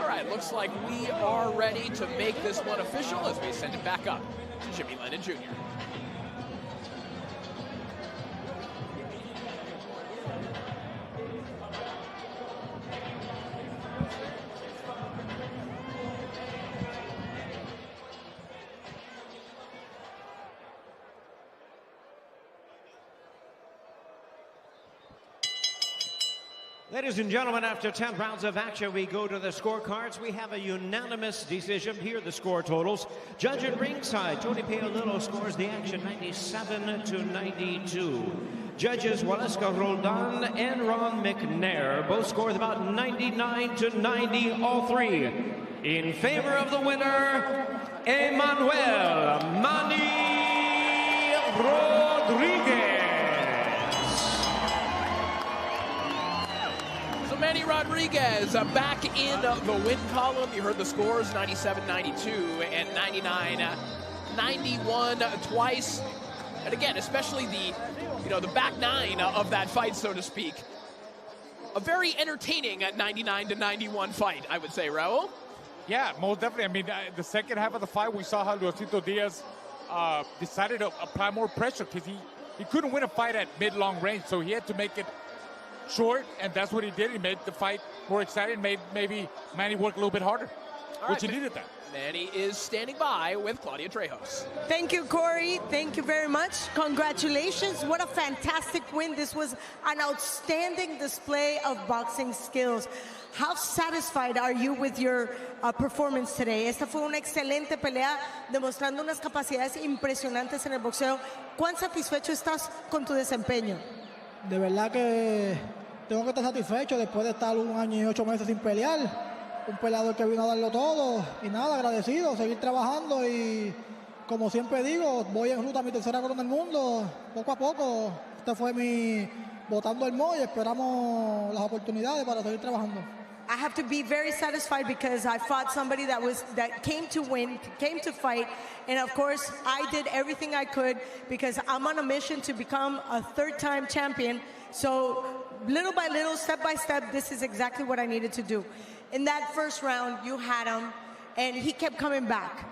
All right, looks like we are ready to make this one official as we send it back up to Jimmy Lennon Jr. Ladies and gentlemen, after 10 rounds of action, we go to the scorecards. We have a unanimous decision. Here are the score totals. Judge at ringside, Tony Paolillo scores the action 97-92. Judges Waleska Roldan and Ron McNair both scored about 99-90, all three. In favor of the winner, Emmanuel Manny Rodriguez. Manny Rodriguez back in the win column. You heard the scores, 97-92 and 99-91 twice. And again, especially the back nine of that fight, so to speak. A very entertaining 99-91 fight, I would say, Raul. Yeah, most definitely. The second half of the fight, we saw how Luisito Diaz decided to apply more pressure because he couldn't win a fight at mid-long range, so he had to make it short, and that's what he did. He made the fight more exciting, made maybe Manny work a little bit harder, which he needed that. Manny is standing by with Claudia Trejos. Thank you, Corey. Thank you very much. Congratulations. What a fantastic win. This was an outstanding display of boxing skills. How satisfied are you with your performance today? Esta fue una excelente pelea, demostrando unas capacidades impresionantes en el boxeo. ¿Cuán satisfecho estás con tu desempeño? De verdad que tengo que estar satisfecho después de estar 1 año y 8 meses sin pelear. Un peleador que vino a darlo todo y nada, agradecido, seguir trabajando y como siempre digo, voy en ruta a mi tercera corona del mundo, poco a poco. Este fue mi botando el mo y esperamos las oportunidades para seguir trabajando. I have to be very satisfied because I fought somebody that came to win, came to fight, and of course I did everything I could because I'm on a mission to become a third-time champion. So little by little, step by step, this is exactly what I needed to do. In that first round, you had him, and he kept coming back.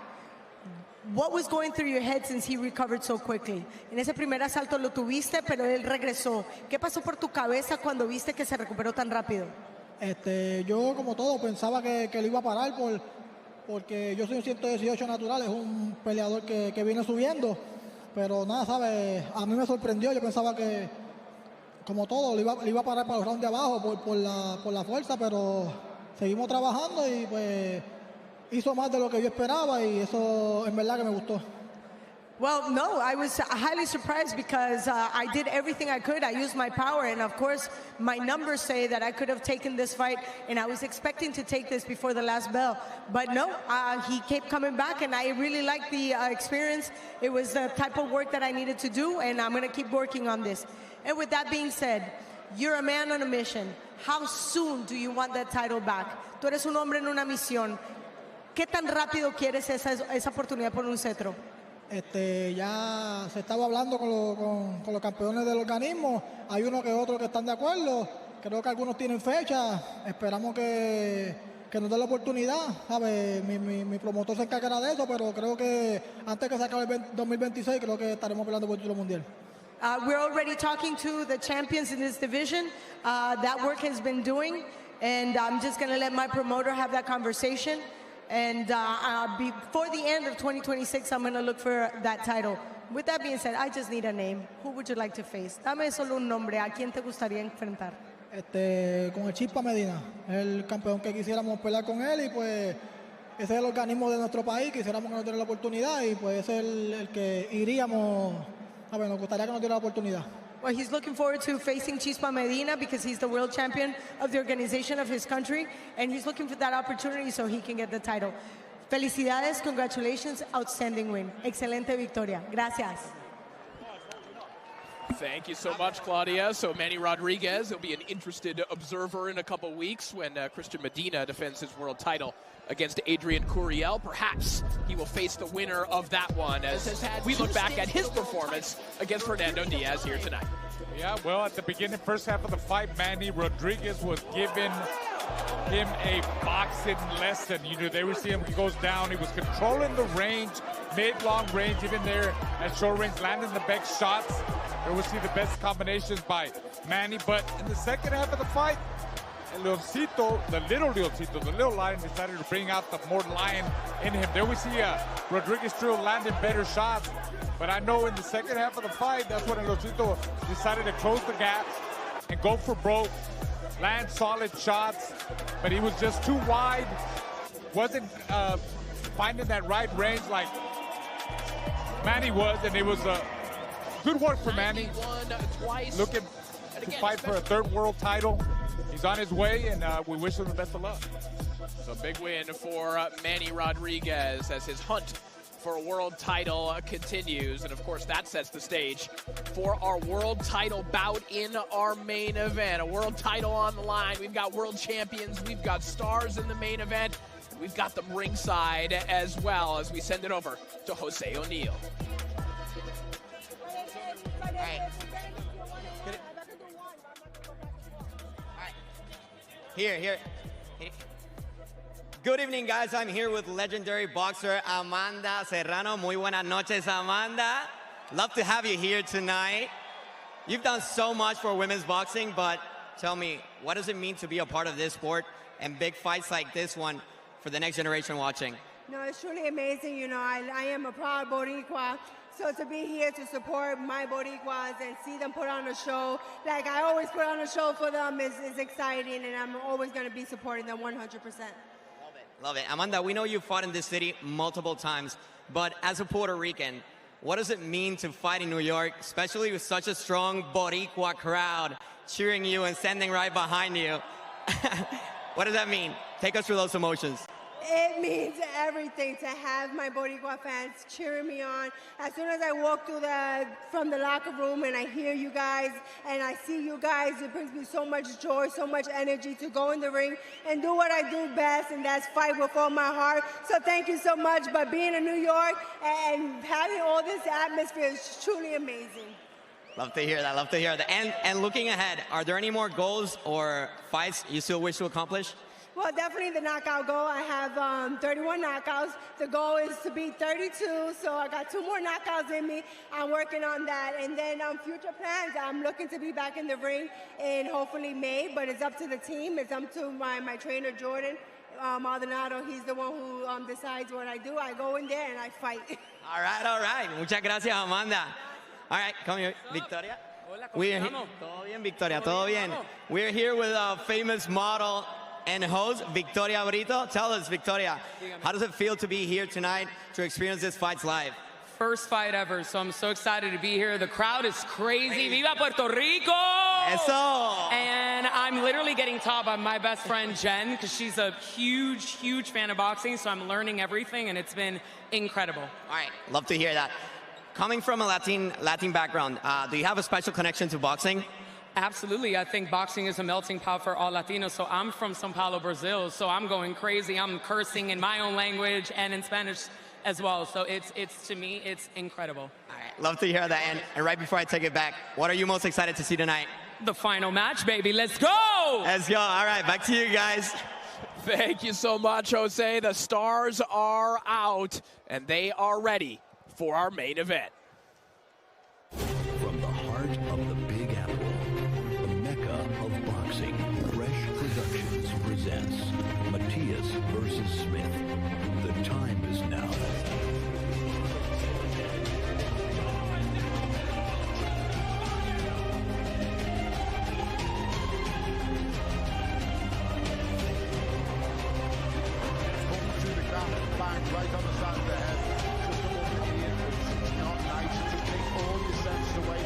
What was going through your head since he recovered so quickly? En ese primer asalto lo tuviste, pero él regresó. ¿Qué pasó por tu cabeza cuando viste que se recuperó tan rápido? Yo, como todo, pensaba que lo iba a parar porque yo soy un 118 natural, es un peleador que viene subiendo, pero nada, ¿sabes? A mí me sorprendió, yo pensaba que, como todo, lo iba a parar para los rounds de abajo por la fuerza, pero seguimos trabajando y pues hizo más de lo que yo esperaba y eso en verdad que me gustó. Well, no, I was highly surprised because I did everything I could. I used my power, and of course, my numbers say that I could have taken this fight, and I was expecting to take this before the last bell. But no, he kept coming back, and I really liked the experience. It was the type of work that I needed to do, and I'm going to keep working on this. And with that being said, you're a man on a mission. How soon do you want that title back? Tú eres un hombre en una misión. ¿Qué tan rápido quieres esa oportunidad por un cetro? Ya se estaba hablando con los campeones del organismo. Hay uno que otro que están de acuerdo. Creo que algunos tienen fecha. Esperamos que nos den la oportunidad. ¿Sabe? Mi promotor se encargará de eso, pero creo que antes que se acabe el 2026, creo que estaremos peleando por el título mundial. We're already talking to the champions in this division. That work has been doing, and I'm just going to let my promoter have that conversation. And before the end of 2026, I'm going to look for that title. With that being said, I just need a name. Who would you like to face? Dame solo un nombre. ¿A quién te gustaría enfrentar? Con el Chispa Medina, el campeón que quisiéramos pelear con él, y pues ese es el organismo de nuestro país. Quisiéramos que nos diera la oportunidad, y pues ese es el que iríamos. A ver, nos gustaría que nos diera la oportunidad. Well, he's looking forward to facing Chispa Medina because he's the world champion of the organization of his country, and he's looking for that opportunity so he can get the title. Felicidades, congratulations, outstanding win. Excelente victoria. Gracias. Thank you so much, Claudia. So Manny Rodriguez will be an interested observer in a couple weeks when Christian Medina defends his world title against Adrian Curiel. Perhaps he will face the winner of that one as we look back at his performance against Fernando Diaz here tonight. Yeah, well, at the beginning, first half of the fight, Manny Rodriguez was giving him a boxing lesson. You know, they were seeing him, he goes down, he was controlling the range, mid-long range, even there at short range, landing the best shots. There we see the best combinations by Manny, but in the second half of the fight, Leoncito, the little lion, decided to bring out the more lion in him. There we see Rodriguez still landing better shots, but I know in the second half of the fight, that's when Leoncito decided to close the gap and go for broke, land solid shots, but he was just too wide, wasn't finding that right range like Manny was, and it was good work for Manny. Looking to fight for a third world title. He's on his way, and we wish him the best of luck. So big win for Manny Rodriguez as his hunt for a world title continues. And of course, that sets the stage for our world title bout in our main event. A world title on the line. We've got world champions. We've got stars in the main event. We've got them ringside as well as we send it over to Jose O'Neill. Here. Good evening, guys. I'm here with legendary boxer Amanda Serrano. Muy buenas noches, Amanda. Love to have you here tonight. You've done so much for women's boxing, but tell me, what does it mean to be a part of this sport and big fights like this one for the next generation watching? No, it's truly amazing. You know, I am a proud Boricua. So to be here to support my Boricuas and see them put on a show, like I always put on a show for them, is exciting, and I'm always going to be supporting them 100%. Love it. Amanda, we know you fought in this city multiple times, but as a Puerto Rican, what does it mean to fight in New York, especially with such a strong Boricua crowd cheering you and standing right behind you? What does that mean? Take us through those emotions. It means everything to have my Boricua fans cheering me on. As soon as I walk through from the locker room and I hear you guys and I see you guys, it brings me so much joy, so much energy to go in the ring and do what I do best, and that's fight with all my heart. So thank you so much. But being in New York and having all this atmosphere is truly amazing. Love to hear that. Love to hear that. And looking ahead, are there any more goals or fights you still wish to accomplish? Well, definitely the knockout goal. I have 31 knockouts. The goal is to beat 32, so I got 2 more knockouts in me. I'm working on that. And then future plans, I'm looking to be back in the ring in hopefully May, but it's up to the team. It's up to my trainer, Jordan Maldonado. He's the one who decides what I do. I go in there and I fight. All right. Muchas gracias, Amanda. All right, come here, Victoria. We're here. Todo bien, Victoria, todo bien. We're here with a famous model and host, Victoria Brito. Tell us, Victoria, how does it feel to be here tonight to experience this fights live? first fight ever, so I'm so excited to be here. The crowd is crazy. Viva Puerto Rico! Eso! And I'm literally getting taught by my best friend, Jen, because she's a huge, huge fan of boxing, so I'm learning everything, and it's been incredible. All right, love to hear that. Coming from a Latin background, do you have a special connection to boxing? Absolutely. I think boxing is a melting pot for all Latinos. So I'm from São Paulo, Brazil, so I'm going crazy. I'm cursing in my own language and in Spanish as well. So it's to me, it's incredible. All right, love to hear that. And right before I take it back, what are you most excited to see tonight? The final match, baby. Let's go! Let's go. All right, back to you guys. Thank you so much, Jose. The stars are out, and they are ready for our main event. From the heart of the Big Apple, the mecca of boxing, Fresh Productions presents Matias versus Smith. The time is now. Right on the side of the head, just above the ear, it's not nice to take all your senses away.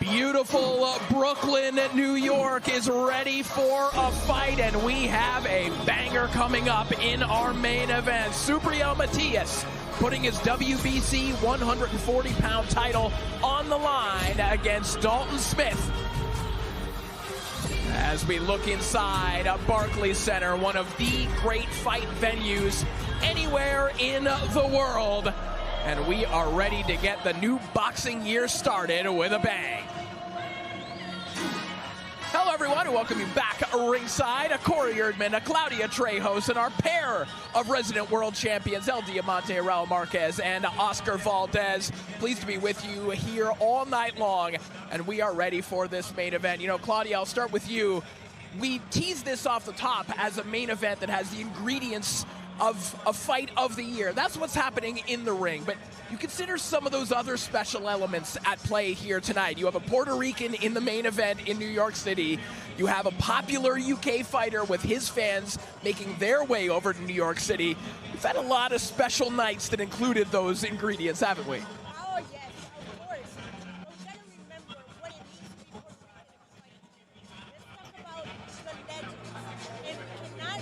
Beautiful Brooklyn, New York is ready for a fight, and we have a banger coming up in our main event. Subriel Matias putting his WBC 140-pound title on the line against Dalton Smith. As we look inside Barclays Center, one of the great fight venues anywhere in the world. And we are ready to get the new boxing year started with a bang. Hello, everyone, and welcome you back ringside. Corey Erdman, Claudia Trejos, and our pair of resident world champions, El Diamante, Raul Marquez, and Oscar Valdez. Pleased to be with you here all night long, and we are ready for this main event. You know, Claudia, I'll start with you. We teased this off the top as a main event that has the ingredients of a fight of the year. That's what's happening in the ring, but you consider some of those other special elements at play here tonight. You have a Puerto Rican in the main event in New York City. You have a popular UK fighter with his fans making their way over to New York City. We've had a lot of special nights that included those ingredients, haven't we? Oh, yes, of course. I'm trying to remember what it means to be Puerto Rican fighting. Let's talk about the legends. And we cannot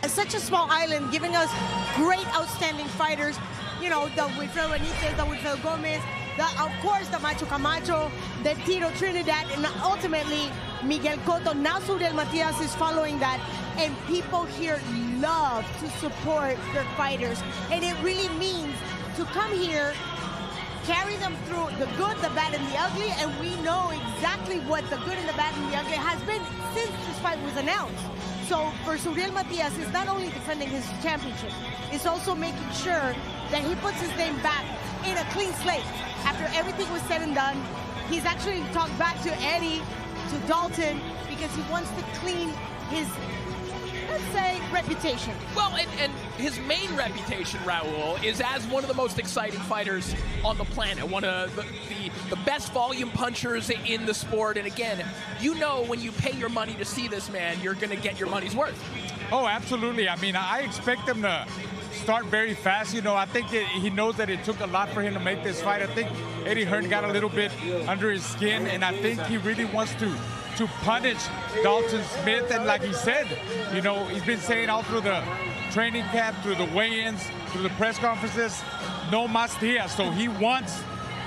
such a small island, giving us great, outstanding fighters. You know, the Wilfredo Benitez, the Wilfredo Gomez, of course, the Macho Camacho, the Tito Trinidad, and ultimately Miguel Cotto. Now Subriel Matias is following that, and people here love to support their fighters. And it really means to come here, carry them through the good, the bad, and the ugly, and we know exactly what the good and the bad and the ugly has been since this fight was announced. So for Subriel Matias, it's not only defending his championship, it's also making sure that he puts his name back in a clean slate. After everything was said and done, he's actually talked back to Eddie, to Dalton, because he wants to clean his, let's say, reputation. Well, and his main reputation, Raul, is as one of the most exciting fighters on the planet, one of the best volume punchers in the sport. And again, you know when you pay your money to see this man, you're going to get your money's worth. Oh, absolutely. I mean, I expect him to start very fast. You know, I think he knows that it took a lot for him to make this fight. I think Eddie Hearn got a little bit under his skin, and I think he really wants to punish Dalton Smith. And like he said, you know, he's been saying all through the training camp, through the weigh-ins, through the press conferences, no mas dias. So he wants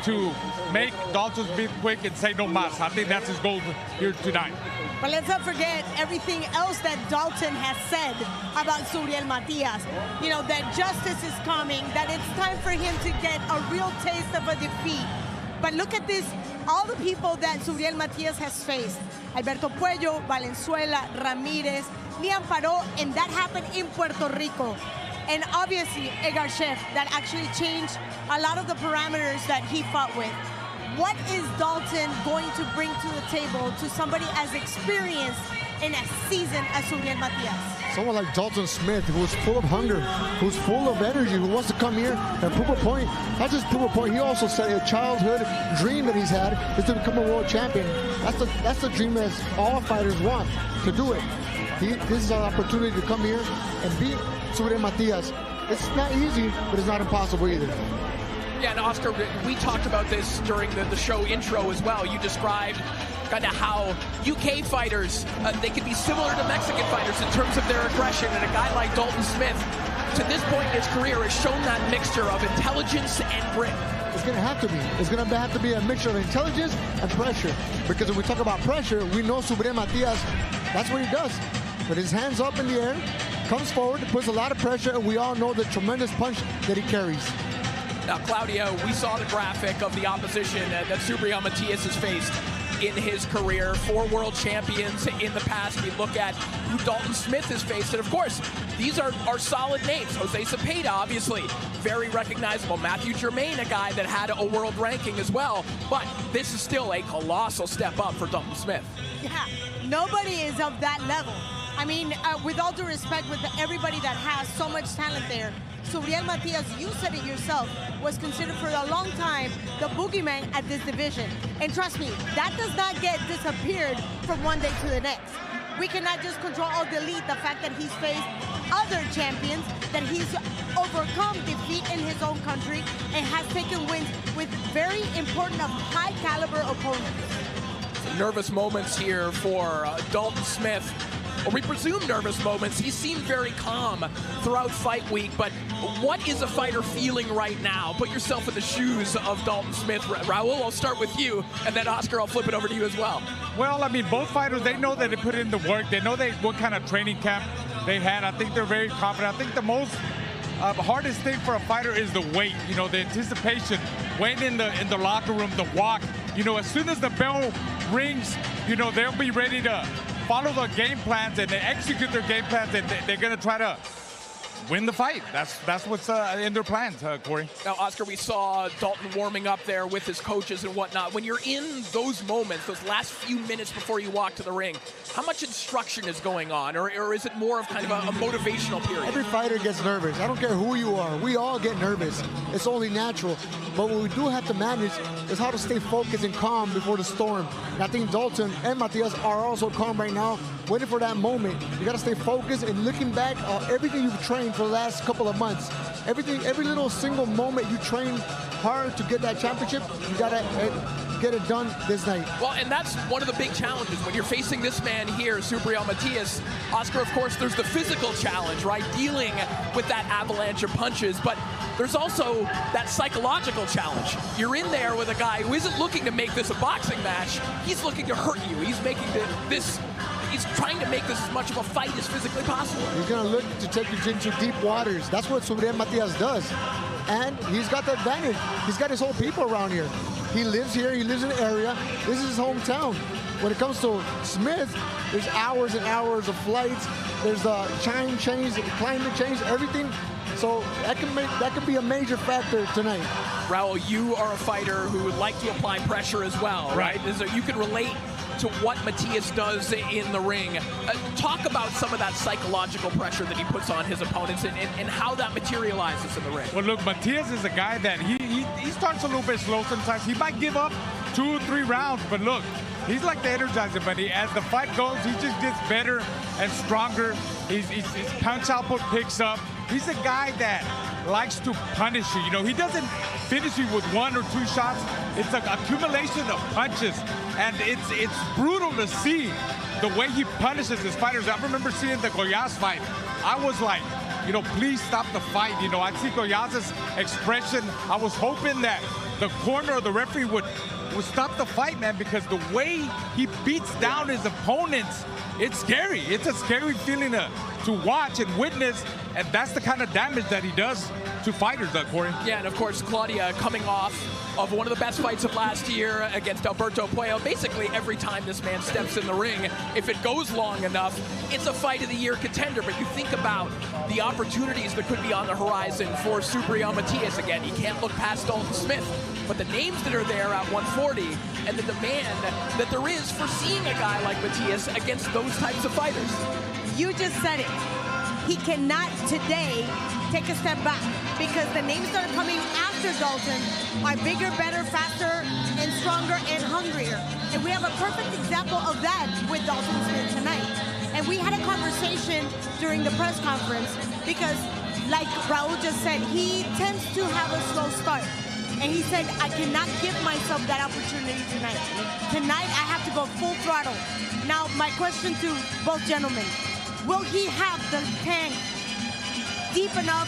to make Dalton Smith quick and say no mas. I think that's his goal here tonight. But let's not forget everything else that Dalton has said about Subriel Matias. You know, that justice is coming, that it's time for him to get a real taste of a defeat. But look at this, all the people that Subriel Matias has faced. Alberto Puello, Valenzuela, Ramirez, Liam Paró, and that happened in Puerto Rico. And obviously, Edgar Chef, that actually changed a lot of the parameters that he fought with. What is Dalton going to bring to the table to somebody as experienced in a season as Subriel Matias? Someone like Dalton Smith, who's full of hunger, who's full of energy, who wants to come here and prove a point. Not just prove a point, he also said a childhood dream that he's had is to become a world champion. That's the dream that all fighters want, to do it. This is an opportunity to come here and beat Subriel Matias. It's not easy, but it's not impossible either. Yeah, and Oscar, we talked about this during the show intro as well. You described kind of how UK fighters, they can be similar to Mexican fighters in terms of their aggression, and a guy like Dalton Smith, to this point in his career, has shown that mixture of intelligence and grit. It's going to have to be. It's going to have to be a mixture of intelligence and pressure, because when we talk about pressure, we know Subriel Matias, that's what he does. With his hands up in the air, comes forward, puts a lot of pressure, and we all know the tremendous punch that he carries. Now, Claudio, we saw the graphic of the opposition that Subriel Matias has faced in his career. 4 world champions in the past. We look at who Dalton Smith has faced, and of course, these are solid names. Jose Cepeda, obviously, very recognizable. Matthew Germain, a guy that had a world ranking as well, but this is still a colossal step up for Dalton Smith. Yeah, nobody is of that level. I mean, with all due respect, with everybody that has so much talent there, Subriel Matias, you said it yourself, was considered for a long time the boogeyman at this division. And trust me, that does not get disappeared from one day to the next. We cannot just control or delete the fact that he's faced other champions, that he's overcome defeat in his own country, and has taken wins with very important, high caliber opponents. Some nervous moments here for Dalton Smith. Or we presume nervous moments. He seemed very calm throughout fight week, but what is a fighter feeling right now? Put yourself in the shoes of Dalton Smith. Raul, I'll start with you, and then Oscar, I'll flip it over to you as well. Well, I mean, both fighters, they know that they put in the work. They know what kind of training camp they had. I think they're very confident. I think the most hardest thing for a fighter is the wait, you know, the anticipation, waiting in the locker room, the walk. You know, as soon as the bell rings, you know, they'll be ready to follow the game plans, and they execute their game plans, and they're going to try to win the fight. That's what's in their plans, Corey. Now, Oscar, we saw Dalton warming up there with his coaches and whatnot. When you're in those moments, those last few minutes before you walk to the ring, how much instruction is going on, or is it more of kind of a motivational period? Every fighter gets nervous. I don't care who you are. We all get nervous. It's only natural. But what we do have to manage is how to stay focused and calm before the storm. And I think Dalton and Matias are also calm right now, waiting for that moment. You got to stay focused and looking back on everything you've trained for the last couple of months. Every little single moment you train hard to get that championship, you got to get it done this night. Well, and that's one of the big challenges when you're facing this man here, Subriel Matias. Oscar, of course, there's the physical challenge, right? Dealing with that avalanche of punches, but there's also that psychological challenge. You're in there with a guy who isn't looking to make this a boxing match. He's looking to hurt you. He's making he's trying to make this as much of a fight as physically possible. He's going to look to take you into deep waters. That's what Subriel Matias does. And he's got the advantage. He's got his whole people around here. He lives here. He lives in the area. This is his hometown. When it comes to Smith, there's hours and hours of flights. There's the time change, the climate change, everything. So that can be a major factor tonight. Raul, you are a fighter who would like to apply pressure as well, right? So you can relate to what Matias does in the ring. Talk about some of that psychological pressure that he puts on his opponents and how that materializes in the ring. Well, look, Matias is a guy that he starts a little bit slow sometimes. He might give up 2 or 3 rounds, but look, he's like the Energizer Bunny. As the fight goes, he just gets better and stronger. His punch output picks up. He's a guy that likes to punish you. You know, he doesn't finish you with 1 or 2 shots. It's an accumulation of punches, and it's brutal to see the way he punishes his fighters. I remember seeing the Goyaz fight. I was like, you know, please stop the fight. You know, I see Goyaz's expression. I was hoping that the corner or the referee would stop the fight, man, because the way he beats down his opponents, it's scary. It's a scary feeling to watch and witness, and that's the kind of damage that he does to fighters, Corey. Yeah, and of course, Claudia coming off of one of the best fights of last year against Alberto Puello. Basically, every time this man steps in the ring, if it goes long enough, it's a fight of the year contender. But you think about the opportunities that could be on the horizon for Subriel Matias. Again, he can't look past Dalton Smith. But the names that are there at 140 and the demand that there is for seeing a guy like Matias against those types of fighters. You just said it. He cannot today take a step back because the names that are coming after Dalton are bigger, better, faster, and stronger, and hungrier. And we have a perfect example of that with Dalton Smith tonight. And we had a conversation during the press conference because, like Raul just said, he tends to have a slow start. And he said, I cannot give myself that opportunity tonight. Tonight, I have to go full throttle. Now, my question to both gentlemen, will he have the tank deep enough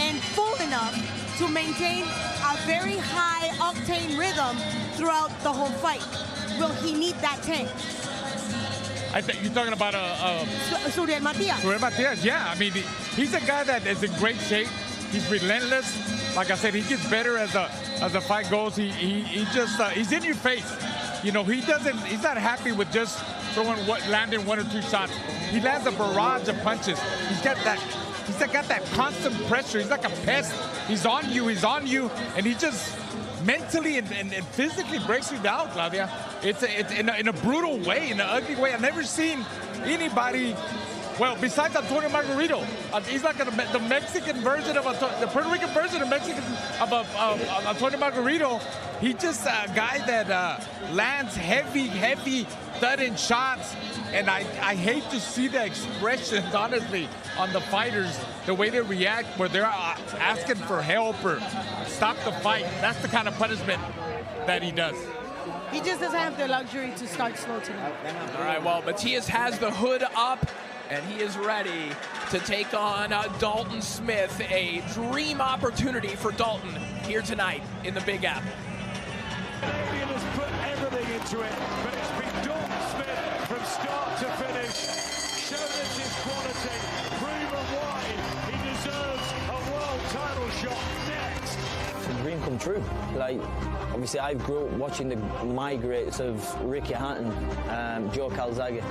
and full enough to maintain a very high octane rhythm throughout the whole fight? Will he need that tank? I think you're talking about Subriel Matias. Subriel Matias, yeah. I mean, he's a guy that is in great shape. He's relentless. Like I said, he gets better as the fight goes. He's in your face. You know, he's not happy with just landing one or two shots. He lands a barrage of punches. He's got that constant pressure. He's like a pest. He's on you, and he just mentally and physically breaks you down, Claudia. It's in a brutal way, in an ugly way. I've never seen anybody. Well, besides Antonio Margarito, he's like the Mexican version of the Puerto Rican version of Antonio Margarito. He's just a guy that lands heavy thudding shots, and I hate to see the expressions, honestly, on the fighters, the way they react, where they're asking for help or stop the fight. That's the kind of punishment that he does. He just doesn't have the luxury to start slow tonight. All right, well, Matias has the hood up, and he is ready to take on Dalton Smith. A dream opportunity for Dalton here tonight in the Big Apple. Canadian has put everything into it, but it's been Dalton Smith from start to finish. Shown us his quality, proven why he deserves a world title shot next. It's a dream come true. Like, obviously, I grew up watching the migrates of Ricky Hatton, Joe Calzaghe.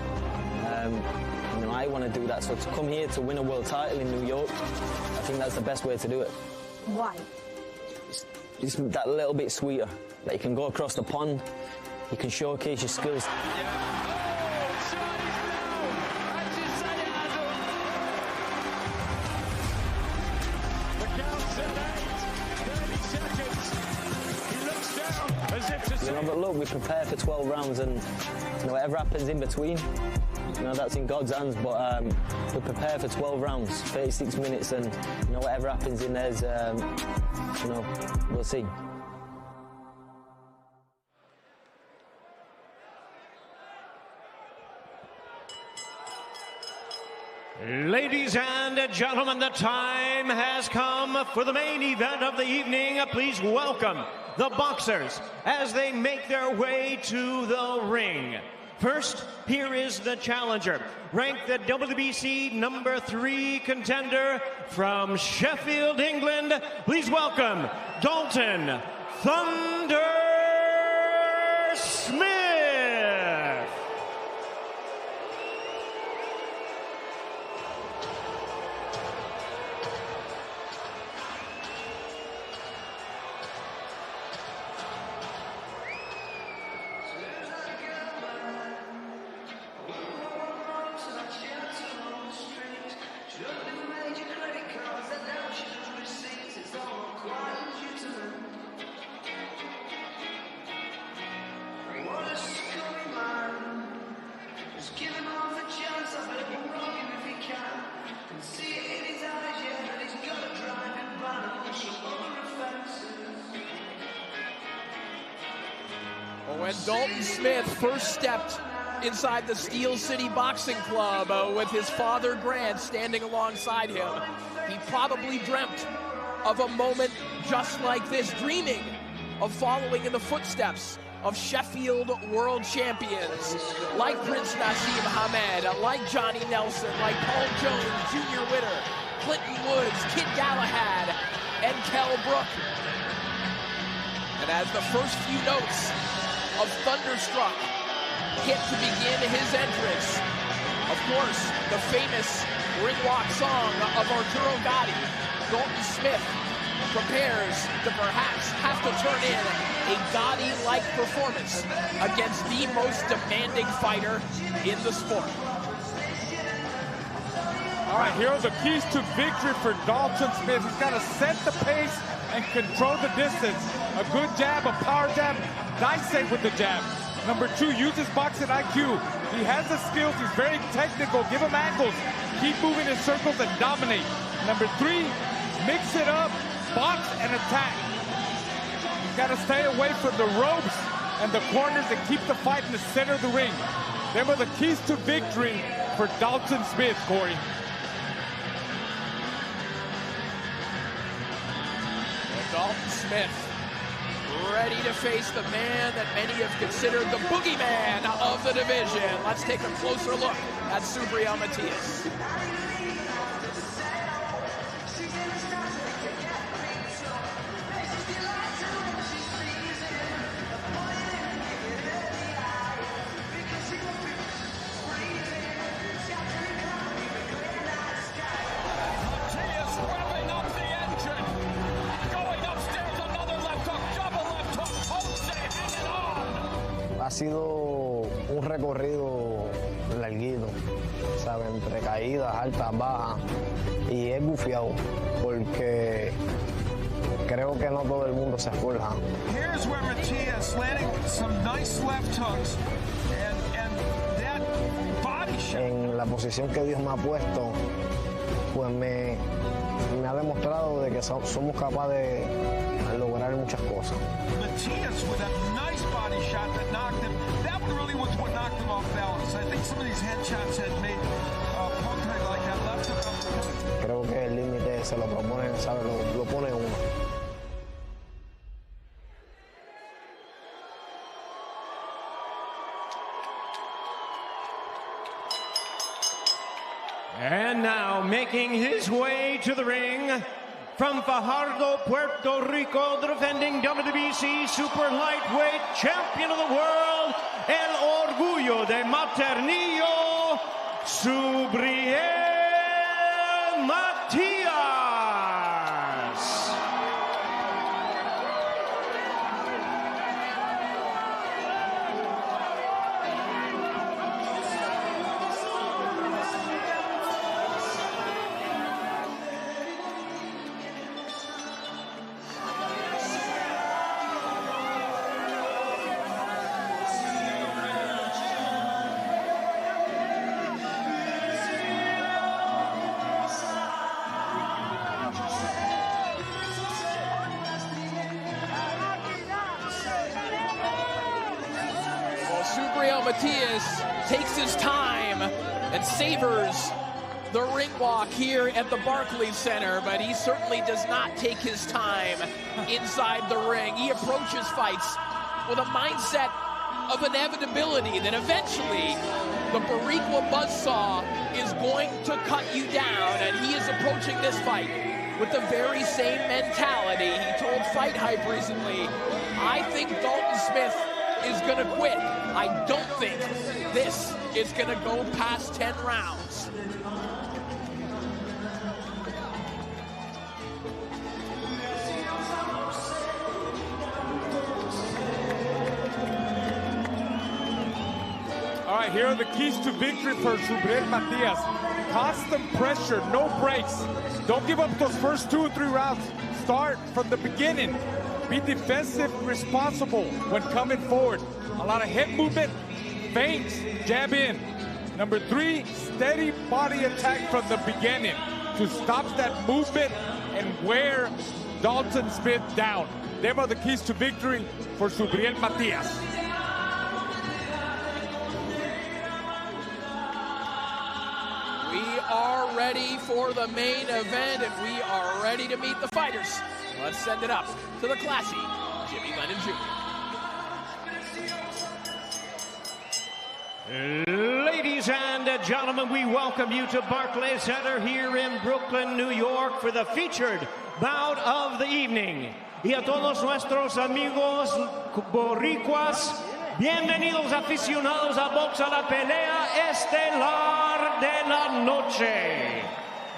You know, I want to do that. So to come here to win a world title in New York, I think that's the best way to do it. Why? It's that little bit sweeter. That you can go across the pond, you can showcase your skills. You know, but look, we prepare for 12 rounds, and you know, whatever happens in between, you know, that's in God's hands. But we prepare for 12 rounds, 36 minutes, and you know, whatever happens in there's, you know, we'll see. Ladies and gentlemen, the time has come for the main event of the evening. Please welcome the boxers as they make their way to the ring. First, here is the challenger, ranked the WBC number 3 contender from Sheffield, England. Please welcome Dalton Thunder Smith. When Dalton Smith first stepped inside the Steel City Boxing Club with his father Grant standing alongside him, he probably dreamt of a moment just like this, dreaming of following in the footsteps of Sheffield world champions like Prince Nassim Hamed, like Johnny Nelson, like Paul Jones, Junior Witter, Clinton Woods, Kid Galahad, and Kell Brook. And as the first few notes of Thunderstruck hit to begin his entrance, of course, the famous ring walk song of Arturo Gatti, Dalton Smith prepares to perhaps have to turn in a Gotti-like performance against the most demanding fighter in the sport. All right, here are the keys to victory for Dalton Smith. He's got to set the pace and control the distance. A good jab, a power jab, dissect with the jab. Number 2, use his boxing IQ. He has the skills, he's very technical. Give him angles, keep moving in circles and dominate. Number 3, mix it up, box and attack. He's got to stay away from the ropes and the corners and keep the fight in the center of the ring. Them are the keys to victory for Dalton Smith, Corey. Dalton Smith, ready to face the man that many have considered the boogeyman of the division. Let's take a closer look at Subriel Matias. Ha sido un recorrido larguito, ¿sabes? Entre caídas, altas, bajas, y he bufiado porque creo que no todo el mundo se forja. Here's where Matias landing some nice left hooks and that body shot. En la posición que Dios me ha puesto, pues me ha demostrado de que somos capaces de lograr muchas cosas. Matias with a nice body shot that knocked him. That really was what knocked him off balance. I think some of these headshots had made Ponte like that left hook. Creo que el límite se lo propone, ¿sabes? Lo pone uno. And now making his way to the ring from Fajardo, Puerto Rico, the defending WBC Super Lightweight Champion of the World, el orgullo de Maternillo, Subriel Matias. Subriel Matias takes his time and savors the ring walk here at the Barclays Center, but he certainly does not take his time inside the ring. He approaches fights with a mindset of inevitability that eventually the Boricua buzzsaw is going to cut you down, and he is approaching this fight with the very same mentality. He told Fight Hype recently, I think Dalton Smith is gonna quit. I don't think this is gonna go past 10 rounds. All right, here are the keys to victory for Subriel Matias. Constant pressure, no breaks. Don't give up those first 2 or 3 rounds. Start from the beginning. Be defensive, responsible when coming forward. A lot of head movement, feints, jab in. Number 3, steady body attack from the beginning to stop that movement and wear Dalton Smith down. Them are the keys to victory for Subriel Matias. We are ready for the main event, and we are ready to meet the fighters. Let's send it up to the classy Jimmy Eddie Lennon Jr. Ladies and gentlemen, we welcome you to Barclays Center here in Brooklyn, New York for the featured bout of the evening. Y a todos nuestros amigos boricuas, bienvenidos aficionados a box a la pelea estelar de la noche.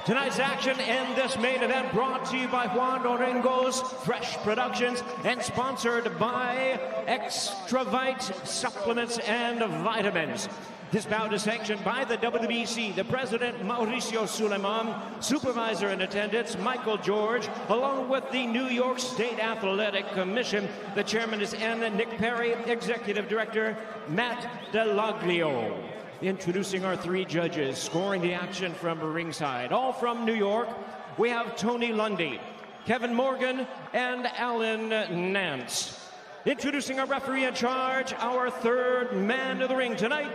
Tonight's action and this main event brought to you by Juan Orengo's Fresh Productions and sponsored by Extravite Supplements and Vitamins. This bout is sanctioned by the WBC, the president Mauricio Suleiman, supervisor in attendance Michael George, along with the New York State Athletic Commission. The chairman is N. Nick Perry, executive director Matt Delaglio. Introducing our three judges, scoring the action from ringside. All from New York, we have Tony Lundy, Kevin Morgan, and Alan Nance. Introducing our referee in charge, our third man of the ring tonight,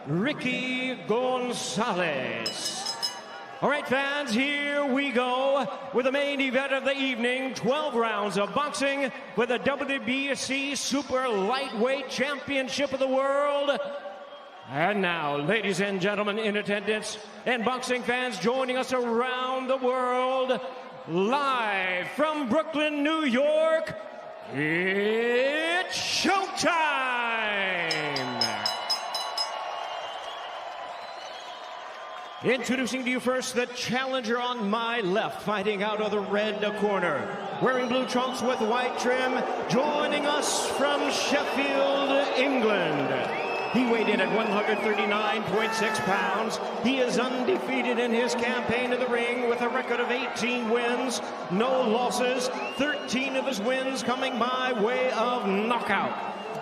Ricky Gonzalez. All right, fans, here we go with the main event of the evening. 12 rounds of boxing for the WBC Super Lightweight Championship of the World. And now, ladies and gentlemen in attendance and boxing fans joining us around the world, live from Brooklyn, New York, it's showtime! Introducing to you first the challenger on my left, fighting out of the red corner, wearing blue trunks with white trim, joining us from Sheffield, England. He weighed in at 139.6 pounds. He is undefeated in his campaign to the ring with a record of 18 wins, no losses, 13 of his wins coming by way of knockout.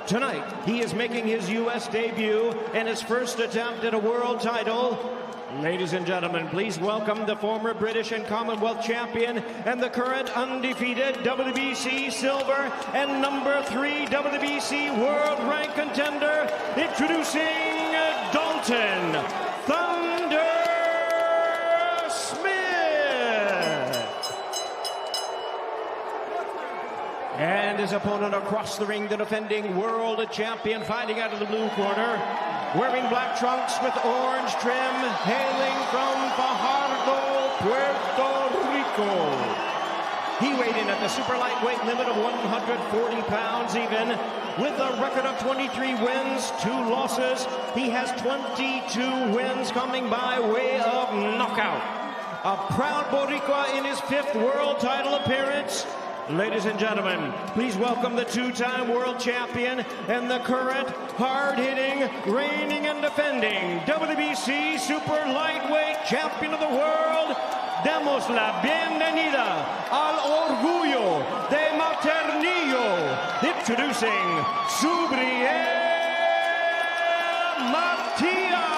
Tonight, he is making his U.S. debut and his first attempt at a world title. Ladies and gentlemen, please welcome the former British and Commonwealth champion and the current undefeated WBC silver and number 3 WBC world rank contender, introducing Dalton Thunder Smith. And his opponent across the ring, the defending world champion, fighting out of the blue corner, wearing black trunks with orange trim, hailing from Fajardo, Puerto Rico. He weighed in at the super lightweight limit of 140 pounds even, with a record of 23 wins, 2 losses. He has 22 wins coming by way of knockout. A proud Boricua in his 5th world title appearance. Ladies and gentlemen, please welcome the 2-time world champion and the current hard-hitting, reigning and defending WBC Super Lightweight Champion of the World. Demos la bienvenida al orgullo de Maternillo, introducing Subriel Matias.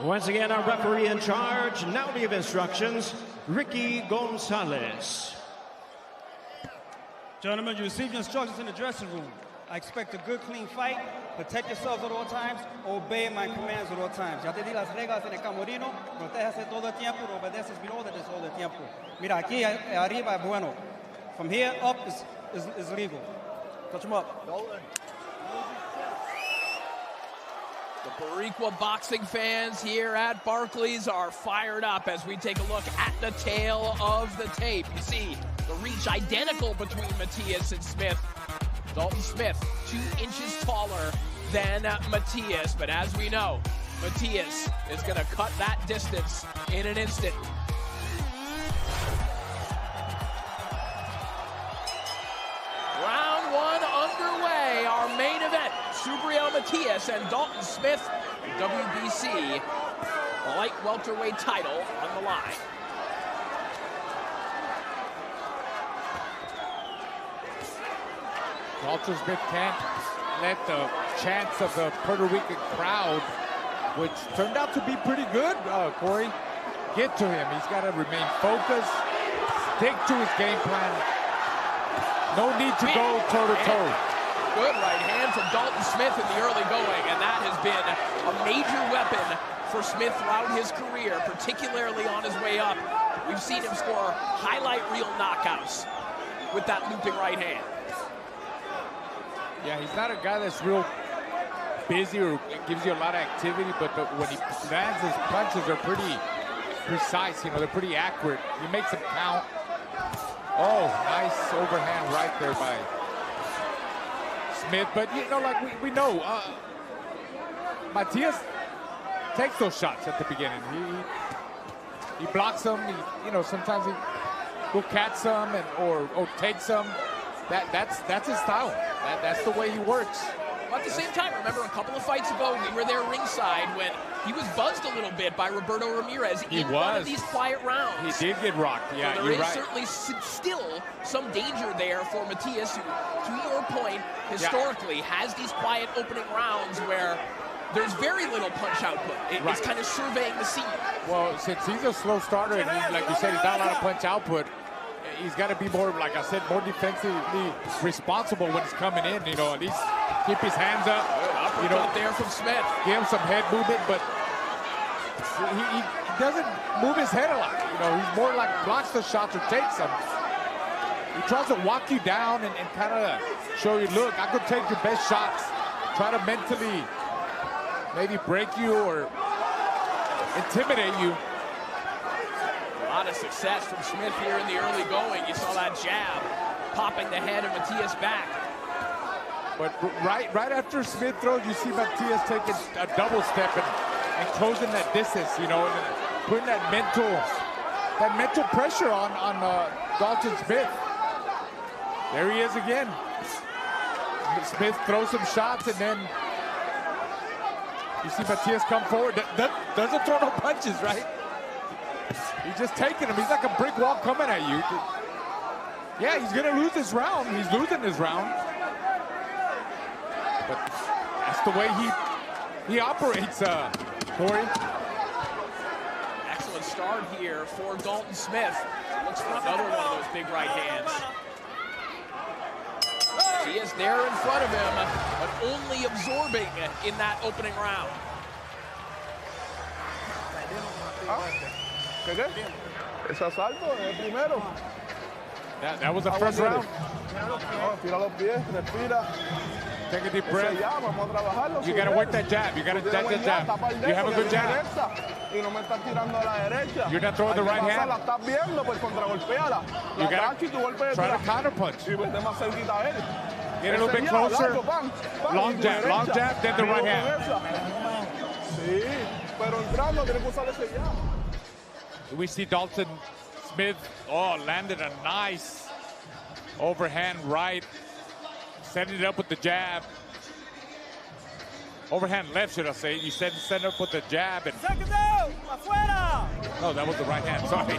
Once again, our referee in charge, now to give instructions, Ricky Gonzalez. Gentlemen, you received your instructions in the dressing room. I expect a good, clean fight. Protect yourselves at all times. Obey my commands at all times. Ya te di las reglas en el camerino. Protégese todo el tiempo. Obedeces mis órdenes todo el tiempo. Mira, aquí arriba es bueno. From here up is legal. Touch him up. The Boricua boxing fans here at Barclays are fired up as we take a look at the tail of the tape. You see the reach identical between Matias and Smith. Dalton Smith, 2 inches taller than Matias, but as we know, Matias is going to cut that distance in an instant. Round 1 underway, our main event. Subriel Matias and Dalton Smith, WBC light welterweight title on the line. Dalton Smith can't let the chants of the Puerto Rican crowd, which turned out to be pretty good, Corey, get to him. He's got to remain focused, stick to his game plan. No need to go toe-to-toe. Good right hand from Dalton Smith in the early going, and that has been a major weapon for Smith throughout his career, particularly on his way up. We've seen him score highlight reel knockouts with that looping right hand. Yeah, he's not a guy that's real busy or gives you a lot of activity, but when he lands, his punches are pretty precise. You know, they're pretty accurate. He makes them count. Oh, nice overhand right there by Smith. But, you know, like we know, Matias takes those shots at the beginning. He blocks them. You know, sometimes he'll catch some or take some. That's his style. That's the way he works. Well, at the same time, remember a couple of fights ago, we were there ringside when he was buzzed a little bit by Roberto Ramirez in one of these quiet rounds. He did get rocked. Yeah, so there is certainly still some danger there for Matias, who, to your point, historically has these quiet opening rounds where there's very little punch output. It's kind of surveying the scene. Well, since he's a slow starter and like you said, he's not a lot of punch output, he's got to be more, like I said, more defensively responsible when he's coming in. You know, at least keep his hands up. You know, there from Smith. Give him some head movement, but he doesn't move his head a lot. You know, he's more like blocks the shots or takes them. He tries to walk you down and kind of show you, look, I could take your best shots. Try to mentally maybe break you or intimidate you. A lot of success from Smith here in the early going. You saw that jab popping the head of Matias back. But right after Smith throws, you see Matias taking a double step and closing that distance, you know, and putting that mental pressure on Dalton Smith. There he is again. Smith throws some shots, and then you see Matias come forward. Doesn't throw no punches, right? He's just taking him. He's like a brick wall coming at you. Yeah, he's going to lose this round. He's losing this round. But that's the way he operates, Corey. Excellent start here for Dalton Smith. Looks for another one of those big right hands. He is there in front of him, but only absorbing in that opening round. ¿Qué? ¿Es asalto? ¿Es primero? That was the first round. No, tira los pies, respira. Take a deep breath. Vamos a trabajarlo. You got to work that jab. You got to jab that jab. You have a good jab. Y no me estás tirando a la derecha. You're not throwing the right hand. La estás viendo, pues contragolpeala. You got to try to counter punch. Y vete más cerquita a él. Get a little bit closer. Long jab, then the right hand. Sí, pero entrando tiene que usar ese jab. We see Dalton Smith, landed a nice overhand right. Setting it up with the jab. Overhand left, should I say. You set it up with the jab. And oh, that was the right hand, sorry.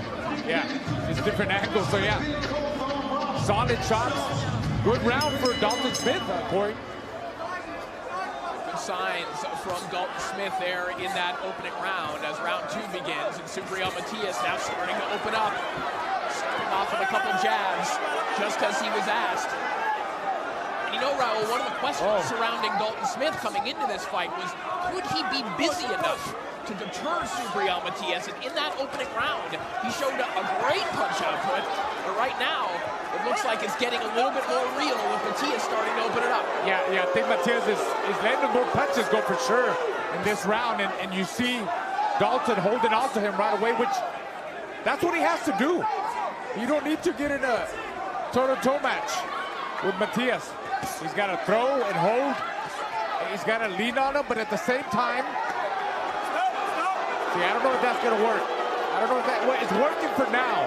Yeah, it's different angles, so yeah. Solid shots. Good round for Dalton Smith, Corey. Good signs from Dalton Smith there in that opening round as round two begins. And Subriel Matias now starting to open up. Starting off with a couple jabs, just as he was asked. You know, Raul, one of the questions surrounding Dalton Smith coming into this fight was, could he be busy enough to deter Subriel Matias? And in that opening round, he showed a great punch output. But right now, it looks like it's getting a little bit more real with Matias starting to open it up. Yeah, I think Matias is landing more punches go for sure in this round. And you see Dalton holding on to him right away, which that's what he has to do. You don't need to get in a toe-to-toe match with Matias. He's got to throw and hold. He's got to lean on him, but at the same time, see, I don't know if that's going to work. I don't know if it's working for now.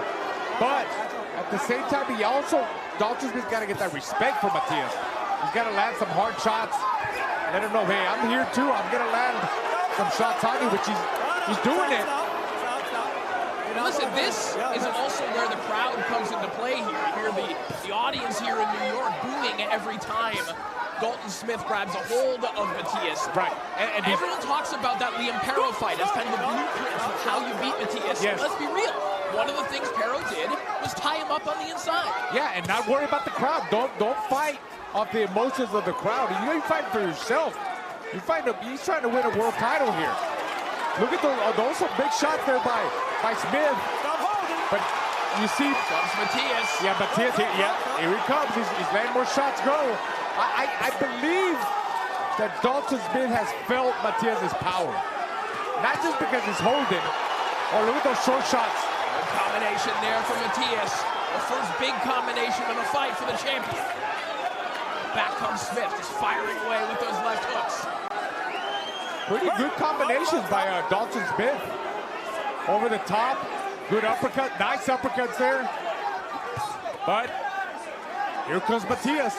But at the same time, Dalton Smith's got to get that respect from Matias. He's got to land some hard shots. Let him know, hey, I'm here too. I'm going to land some shots on you, which he's doing it. Listen, this is also where the crowd comes into play here. You hear the audience here in New York booing every time Dalton Smith grabs a hold of Matias. Right. And everyone talks about that Liam Perro fight as kind of the blueprint of how you beat Matias. Yes. Let's be real. One of the things Perro did was tie him up on the inside. Yeah, and not worry about the crowd. Don't fight off the emotions of the crowd. You ain't fighting for yourself. He's trying to win a world title here. Look at those some big shots there by Smith. But you see, comes Matias. Yeah, Matias. Here he comes. He's letting more shots go. I believe that Dalton Smith has felt Matias' power. Not just because he's holding. Oh, look at those short shots. Good combination there from Matias. The first big combination of the fight for the champion. Back comes Smith, just firing away with those left hooks. Pretty good combinations by Dalton Smith. Over the top. Good uppercut. Nice uppercuts there. But here comes Matias.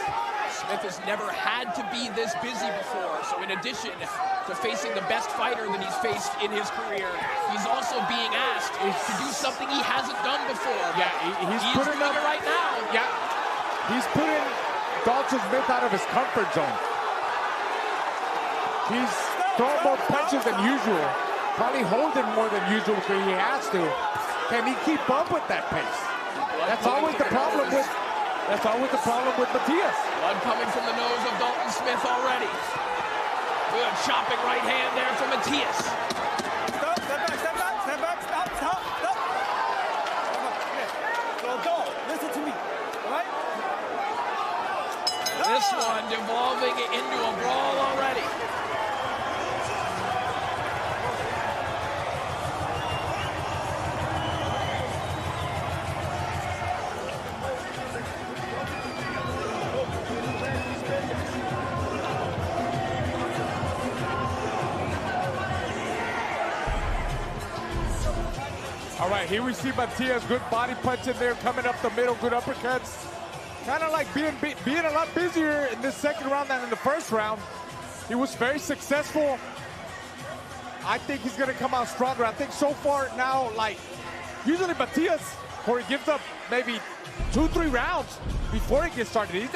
Smith has never had to be this busy before. So in addition to facing the best fighter that he's faced in his career, he's also being asked to do something he hasn't done before. Yeah, he's putting doing it right now. Yeah, he's putting Dalton Smith out of his comfort zone. He's throwing more punches than usual. Probably holding more than usual because he has to. Can he keep up with that pace? That's always the problem with Matias. Blood coming from the nose of Dalton Smith already. Good chopping right hand there from Matias. Stop, step back, stop. So don't, listen to me, all right? This one devolving into a brawl already. All right, here we see Matias, good body punch in there, coming up the middle, good uppercuts. Kind of like being a lot busier in this second round than in the first round. He was very successful. I think he's gonna come out stronger. I think so far now, like, usually Matias, where he gives up maybe 2-3 rounds before he gets started.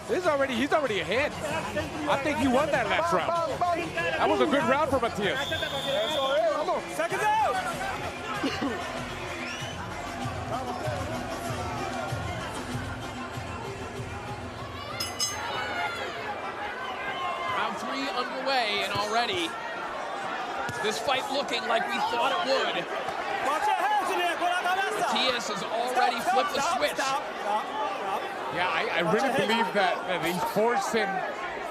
He's already ahead. I think he won that last round. That was a good round for Matias. Seconds out! Round 3 underway, and already this fight looking like we thought it would. Matias has already flipped the switch. Yeah, I really believe that he's forcing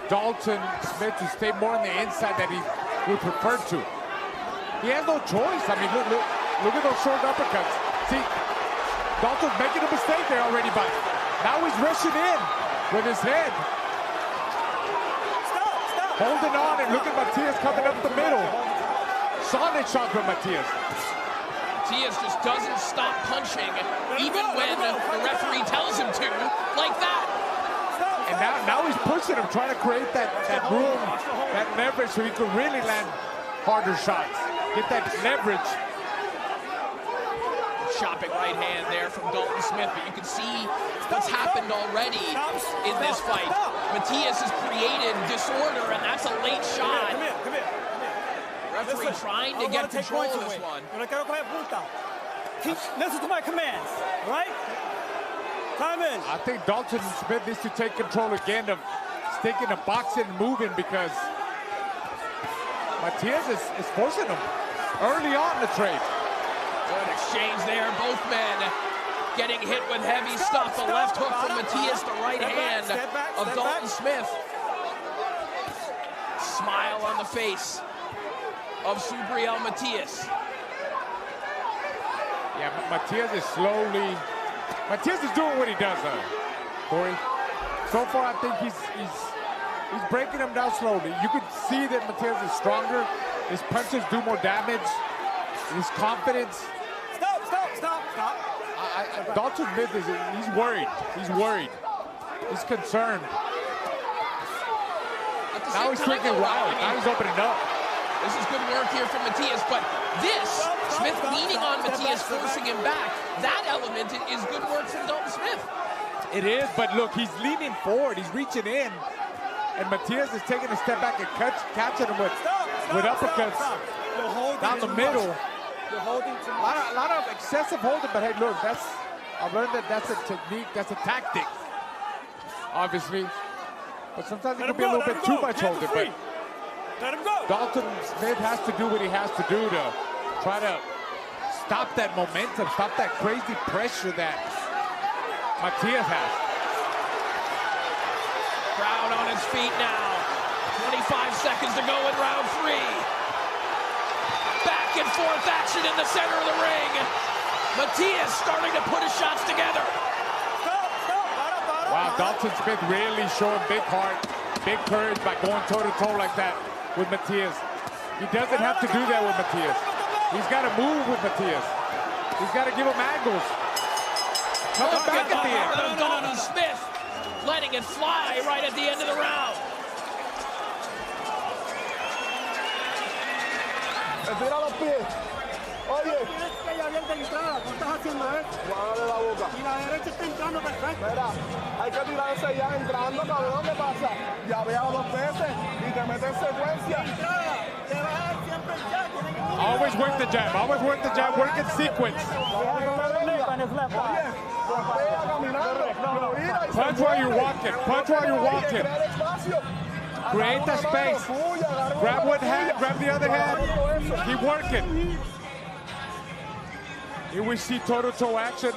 Dalton Smith to stay more on the inside that he would prefer to. He has no choice. I mean, look at those short uppercuts. See, Dalton's making a mistake there already, but now he's rushing in with his head. Holding on, and look at Matias coming up the middle. Solid shot from Matias. Matias just doesn't stop punching, even when the referee tells him to, like that. And now he's pushing him, trying to create that room, that leverage, so he could really land harder shots. Get that leverage. Chopping right hand there from Dalton Smith, but you can see what's happened already in this fight. Matias has created disorder, and that's a late shot. Come here. Referee trying to get control of this one. Listen to my commands, all right? Time in. I think Dalton Smith needs to take control again of sticking to boxing and moving, because Matias is forcing him early on in the trade. Good exchange there. Both men getting hit with heavy stuff. A left hook from Matias, the right hand of Dalton Smith. Smile on the face of Subriel Matias. Yeah, Matias is doing what he does, Corey. So far, I think he's breaking him down slowly. You can see that Matias is stronger. His punches do more damage. His confidence. Stop. Dalton Smith he's worried. He's concerned. Now he's thinking wild. Now he's opening up. This is good work here from Matias, but Smith leaning on Matias, forcing him back, that element is good work from Dalton Smith. It is, but look, he's leaning forward. He's reaching in. And Matias is taking a step back and catching him with uppercuts down the middle. You're holding too much. A lot of excessive holding, but hey, look, I've learned that that's a technique, that's a tactic, obviously. But sometimes it can be a little bit too much holding. But let him go. Dalton Smith has to do what he has to do to try to stop that momentum, stop that crazy pressure that Matias has. Crowd on his feet now. 25 seconds to go in round 3. Back and forth action in the center of the ring. Matias starting to put his shots together. Wow, Dalton Smith really showing big heart, big courage by going toe-to-toe like that with Matias. He doesn't have to do that with Matias. He's got to move with Matias. He's got to give him angles. Coming back at the end. Dalton Smith letting it fly right at the end of the round. Estira los pies. Oye. Guárdale la boca. Y la derecha está entrando perfecto. Mira, hay que tirarse ya entrando, cabrón. ¿Qué pasa? Ya vea 2 veces y te metes en secuencia. Always work the jab. Always work the jab. Work in sequence. Punch while you're walking. Punch while you're walking. Create the space. Grab one hand, grab the other hand. Keep working. Here we see toe-to-toe action.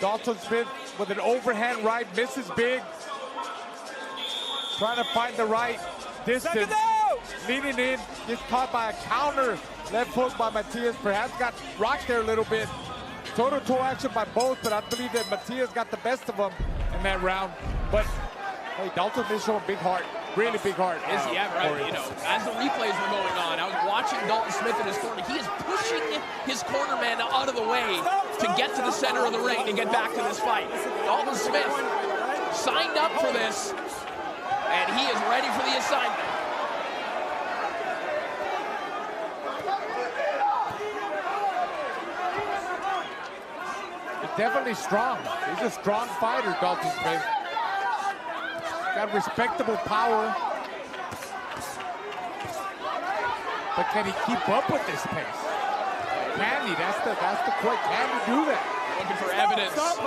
Dalton Smith with an overhand right, misses big. Trying to find the right distance. Leaning in, gets caught by a counter left hook by Matias. Perhaps got rocked there a little bit. Toe-to-toe action by both, but I believe that Matias got the best of them in that round. But hey, Dalton is showing big heart. Really big heart. Is he ever? You know, as the replays were going on, I was watching Dalton Smith in his corner. He is pushing his corner man out of the way to get to the center of the ring to get back to this fight. Dalton Smith signed up for this, and he is ready for the assignment. He's definitely strong. He's a strong fighter, Dalton Smith. Got respectable power. But can he keep up with this pace? Can he? That's the question. Can he do that? Looking for evidence of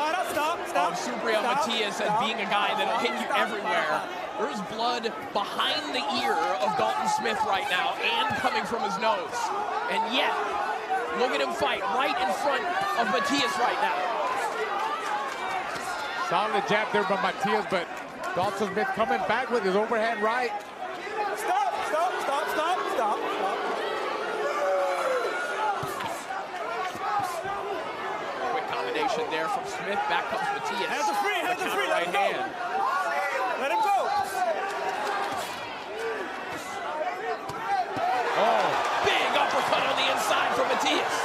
Subriel Matias as being a guy that'll hit you everywhere. There's blood behind the ear of Dalton Smith right now and coming from his nose. And yet, look at him fight right in front of Matias right now. Solid jab there by Matias, but Dalton Smith coming back with his overhand right. Stop. Quick combination there from Smith. Back comes Matias. Hands are free, Right hand. Let him go. Oh, big uppercut on the inside from Matias.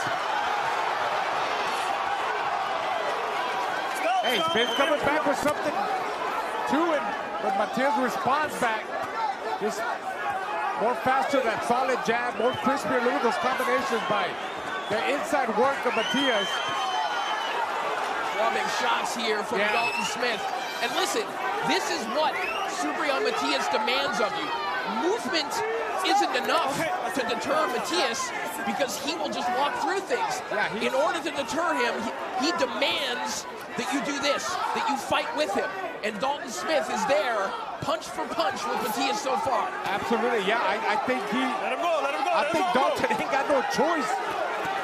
Hey, Smith coming back with something to him, but Matias responds back. Just more faster, that solid jab, more crispier. Look at those combinations by the inside work of Matias. Drumming shots here from Dalton Smith. And listen, this is what Subriel Matias demands of you. Movement isn't enough to deter Matias because he will just walk through things. In order to deter him, he demands that you do this, that you fight with him. And Dalton Smith is there, punch for punch with Matias so far. Absolutely, yeah. I think he. Let him go. I think Dalton ain't got no choice,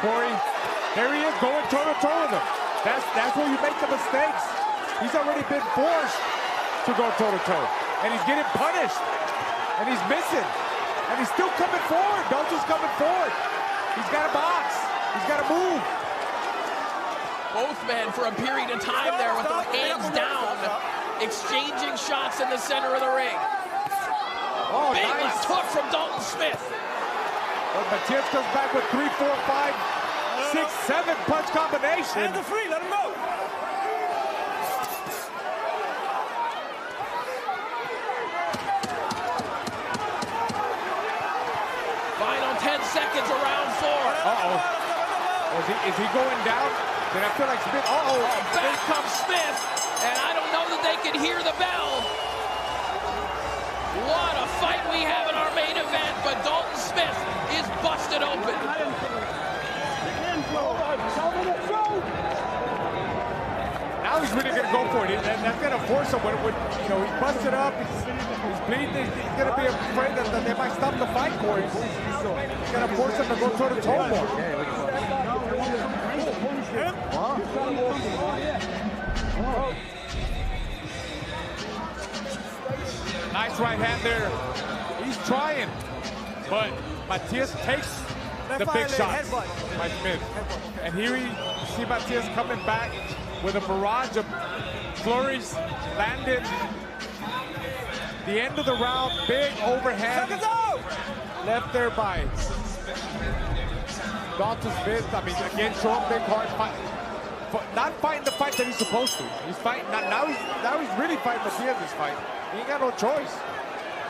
Corey. There he is going toe-to-toe with him. That's where you make the mistakes. He's already been forced to go toe-to-toe. And he's getting punished. And he's missing. And he's still coming forward. Dalton's coming forward. He's got to box. He's got to move. Both men for a period of time there with their hands down, exchanging shots in the center of the ring. Oh, big nice left hook from Dalton Smith. But Matias comes back with 3, 4, 5, 6, 7 punch combination. Hands are free. Let him go. Final 10 seconds of round 4. Is he going down? Then I feel like Smith. Back comes Smith, and I don't know that they can hear the bell. What a fight we have in our main event, but Dalton Smith is busted open. Now Now he's really going to go for it. That's going to force him. When you know, he's busted up, he's bleeding, he's going to be afraid that they might stop the fight, Corey. So he's going to force him to go toe-to-toe more. Nice right hand there. He's trying, but Matias takes the big shots by Smith. And here we see Matias coming back with a barrage of flurries landed. The end of the round, big overhand left there by Dalton Smith. I mean, again, showing big hard fight. Not fighting the fight that he's supposed to. He's fighting, now he's really fighting Matias' fight. He ain't got no choice.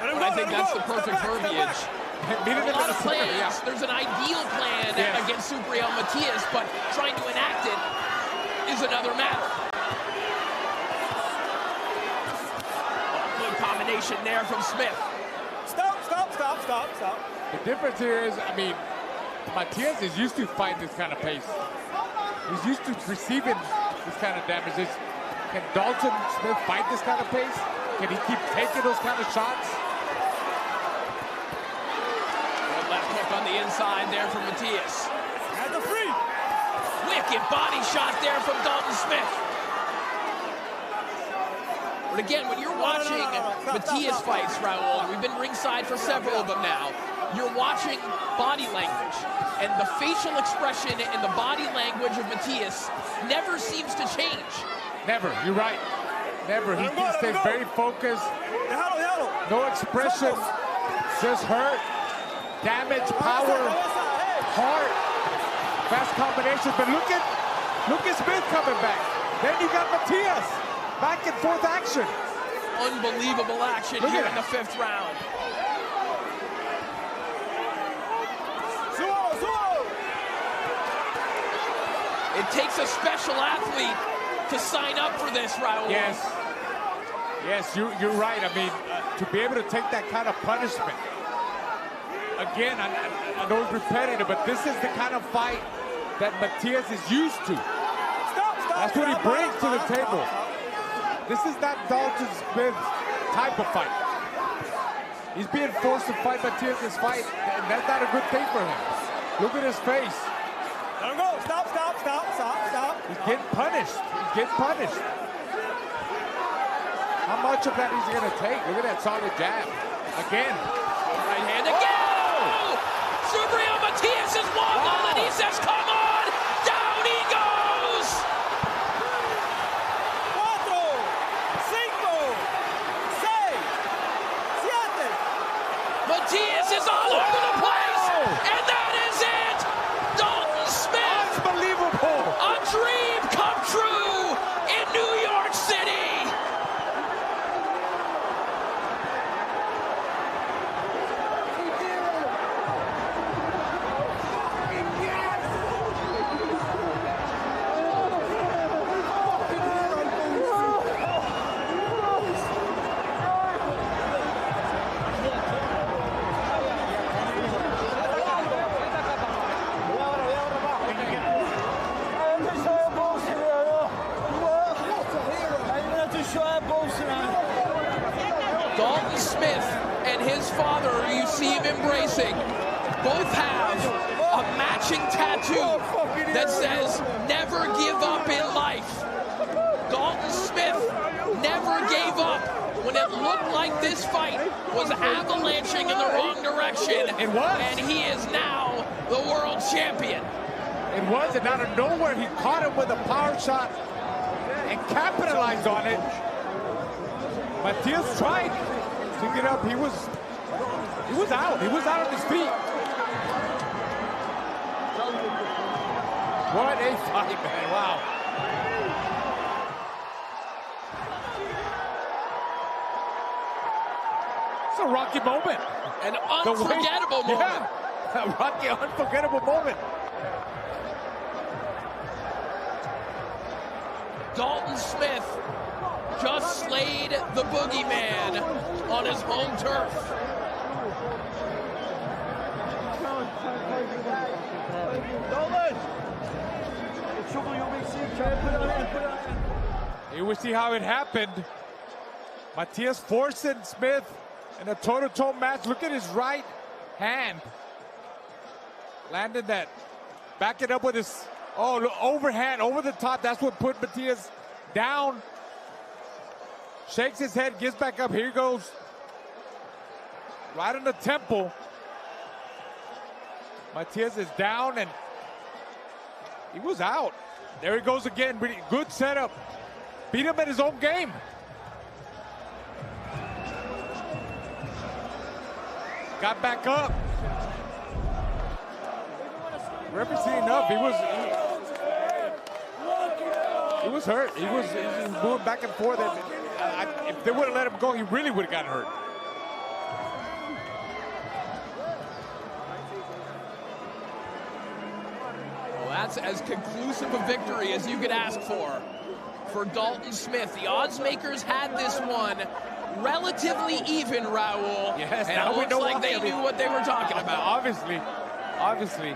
I think that's the perfect verbiage. A lot of plans. There's an ideal plan against Subriel Matias, but trying to enact it is another matter. Good combination there from Smith. Stop. The difference here is, I mean, Matias is used to fighting this kind of pace. He's used to receiving this kind of damages. Can Dalton Smith fight this kind of pace? Can he keep taking those kind of shots? Good left hook on the inside there from Matias. At the free. Wicked body shot there from Dalton Smith. But again, when you're watching Matias fights, Raul, we've been ringside for several of them now. You're watching body language, and the facial expression and the body language of Matias never seems to change. Never, you're right. Never. He stays very focused. No expression. Just hurt, damage, power, heart, fast combinations. But look at Smith coming back. Then you got Matias. Back and forth action. Unbelievable action here in the 5th round. It takes a special athlete to sign up for this, Raul. Yes, you're right. I mean, to be able to take that kind of punishment. Again, I know it's repetitive, but this is the kind of fight that Matias is used to. That's what he brings to the table. This is not Dalton Smith type of fight. He's being forced to fight Matias' fight, and that's not a good thing for him. Look at his face. Let him go. Stop. He's getting punished. How much of that he's going to take? Look at that solid jab. Again. Right hand again. Subriel Matias is wobbled, and he says, come on. Down he goes. 4, 5, 6, 7. Matias is all over the place. And that is it. Dalton Smith. Unbelievable. A dream come true in New York City. Dalton Smith and his father, who you see him embracing, both have a matching tattoo that says, never give up in life. Dalton Smith never gave up when it looked like this fight was avalanching in the wrong direction. It was. And he is now the world champion. It was, and out of nowhere, he caught him with a power shot and capitalized on it. Matias tried to get up. He was out. He was out on his feet. What a fight, man. Wow. It's a rocky moment. An unforgettable moment. Yeah, a rocky, unforgettable moment. Dalton Smith just slayed the boogeyman on his home turf. Dalton! It's trouble, you'll make safe. Try and put it on in. Here we see how it happened. Matias forcing Smith in a toe-to-toe match. Look at his right hand. Landed that. Back it up with his overhand, over the top. That's what put Matias down. Shakes his head, gets back up. Here he goes. Right on the temple. Matias is down and he was out. There he goes again. Good setup. Beat him at his own game. Got back up. Referee seen enough. He was hurt. He was moving back and forth. If they would have let him go, he really would have gotten hurt. Well, that's as conclusive a victory as you could ask for Dalton Smith. The odds makers had this one relatively even, Raul. Yes, and it looks like they knew what they were talking about. Obviously.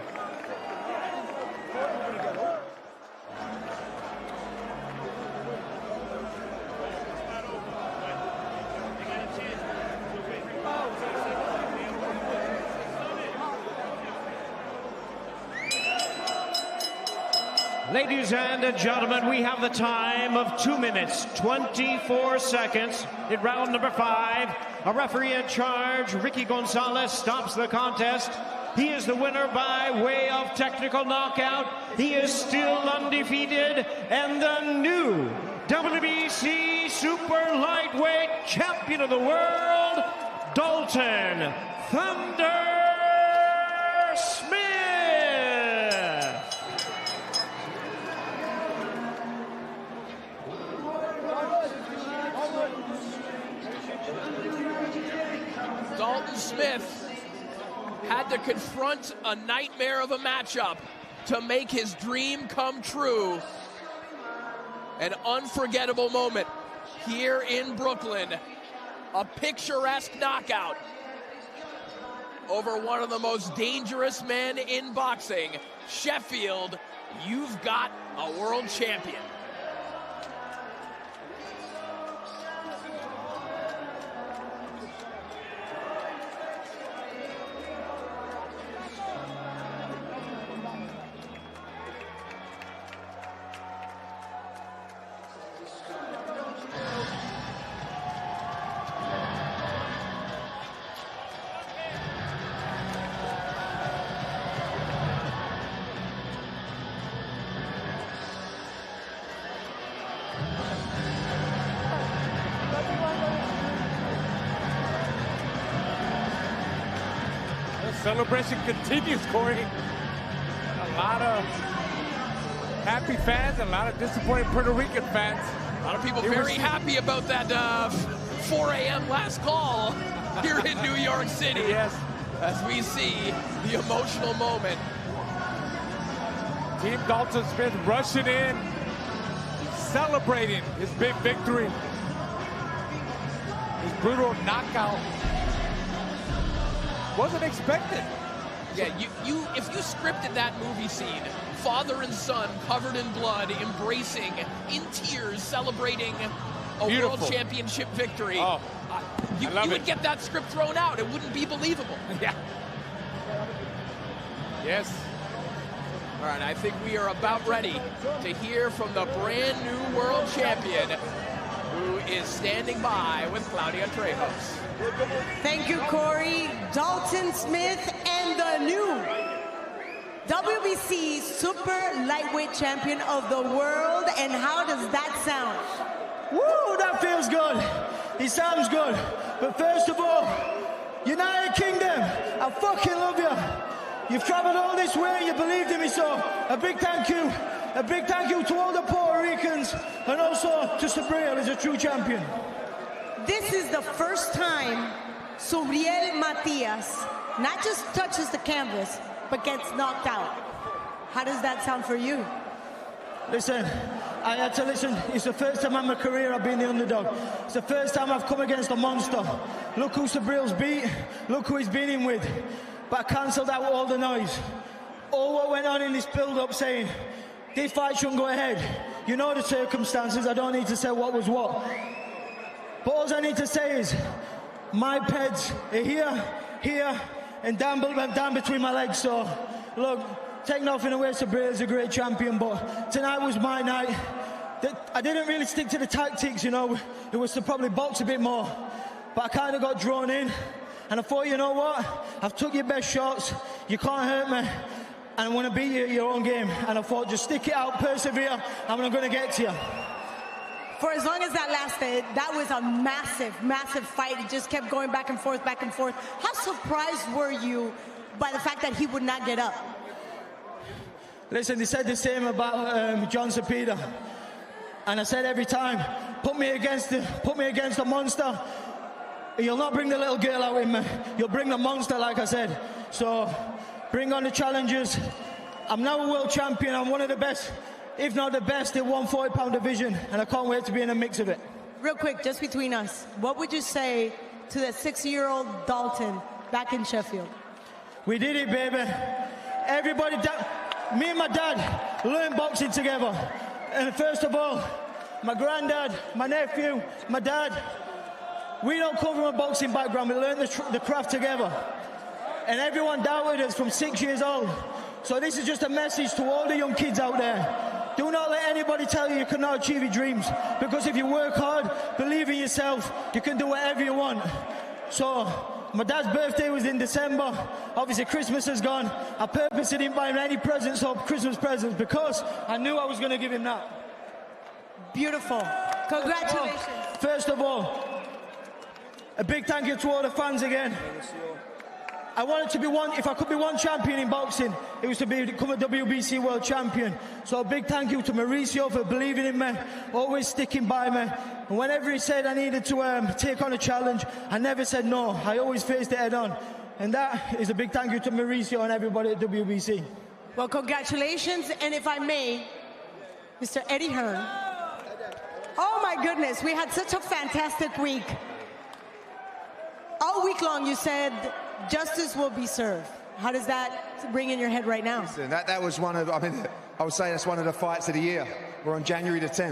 Ladies and gentlemen, we have the time of 2 minutes, 24 seconds in round number 5. A referee in charge, Ricky Gonzalez, stops the contest. He is the winner by way of technical knockout. He is still undefeated and the new WBC Super Lightweight Champion of the World, Dalton Thunder Smith. Dalton Smith had to confront a nightmare of a matchup to make his dream come true. An unforgettable moment here in Brooklyn. A picturesque knockout over one of the most dangerous men in boxing. Sheffield, you've got a world champion. Celebration continues, Corey. A lot of happy fans and a lot of disappointed Puerto Rican fans. A lot of people very happy about that 4 a.m. last call here in New York City. Yes. As we see the emotional moment. Team Dalton Smith rushing in, celebrating his big victory. His brutal knockout. Wasn't expected. Yeah, if you scripted that movie scene, father and son covered in blood, embracing, in tears, celebrating a world championship victory, you would get that script thrown out. It wouldn't be believable. Yeah. Yes. All right, I think we are about ready to hear from the brand new world champion who is standing by with Claudia Trejos. Thank you, Corey. Dalton Smith and the new WBC Super Lightweight Champion of the World. And how does that sound? Woo, that feels good. He sounds good. But first of all, United Kingdom, I fucking love you. You've traveled all this way, you believed in me, so a big thank you. A big thank you to all the Puerto Ricans and also to Subriel as a true champion. This is the first time Subriel Matias not just touches the canvas, but gets knocked out. How does that sound for you? Listen, I had to listen. It's the first time in my career I've been the underdog. It's the first time I've come against a monster. Look who Subriel's beat. Look who he's been in with. But I cancelled out all the noise. All what went on in this build-up saying, this fight shouldn't go ahead. You know the circumstances. I don't need to say what was what. But all I need to say is my peds are here, and down between my legs. So, look, take nothing away, Subriel's a great champion, but tonight was my night. I didn't really stick to the tactics, you know. It was to probably box a bit more. But I kind of got drawn in, and I thought, you know what? I've took your best shots. You can't hurt me. And I want to beat you at your own game. And I thought, just stick it out, persevere, and I'm going to get to you. For as long as that lasted, that was a massive, massive fight. It just kept going back and forth, back and forth. How surprised were you by the fact that he would not get up? Listen, they said the same about John Cepeda. And I said every time, put me against the monster. You'll not bring the little girl out in me. You'll bring the monster, like I said. So bring on the challenges. I'm now a world champion. I'm one of the best, if not the best, in 140-pound division. And I can't wait to be in the mix of it. Real quick, just between us, what would you say to that 6-year-old Dalton back in Sheffield? We did it, baby. Everybody, me and my dad learned boxing together. And first of all, my granddad, my nephew, my dad, we don't come from a boxing background. We learned the craft together. And everyone doubted us from 6 years old. So this is just a message to all the young kids out there. Do not let anybody tell you cannot achieve your dreams. Because if you work hard, believe in yourself, you can do whatever you want. So my dad's birthday was in December. Obviously Christmas has gone. I purposely didn't buy him any presents or Christmas presents because I knew I was going to give him that. Beautiful. Congratulations. First of all, a big thank you to all the fans again. I wanted to be if I could be one champion in boxing, it was to become a WBC world champion. So a big thank you to Mauricio for believing in me, always sticking by me. And whenever he said I needed to take on a challenge, I never said no. I always faced it head on. And that is a big thank you to Mauricio and everybody at WBC. Well, congratulations. And if I may, Mr. Eddie Hearn. Oh my goodness, we had such a fantastic week. All week long you said justice will be served. How does that ring in your head right now? Listen, that was one of, I would say that's one of the fights of the year. We're on January the 10th.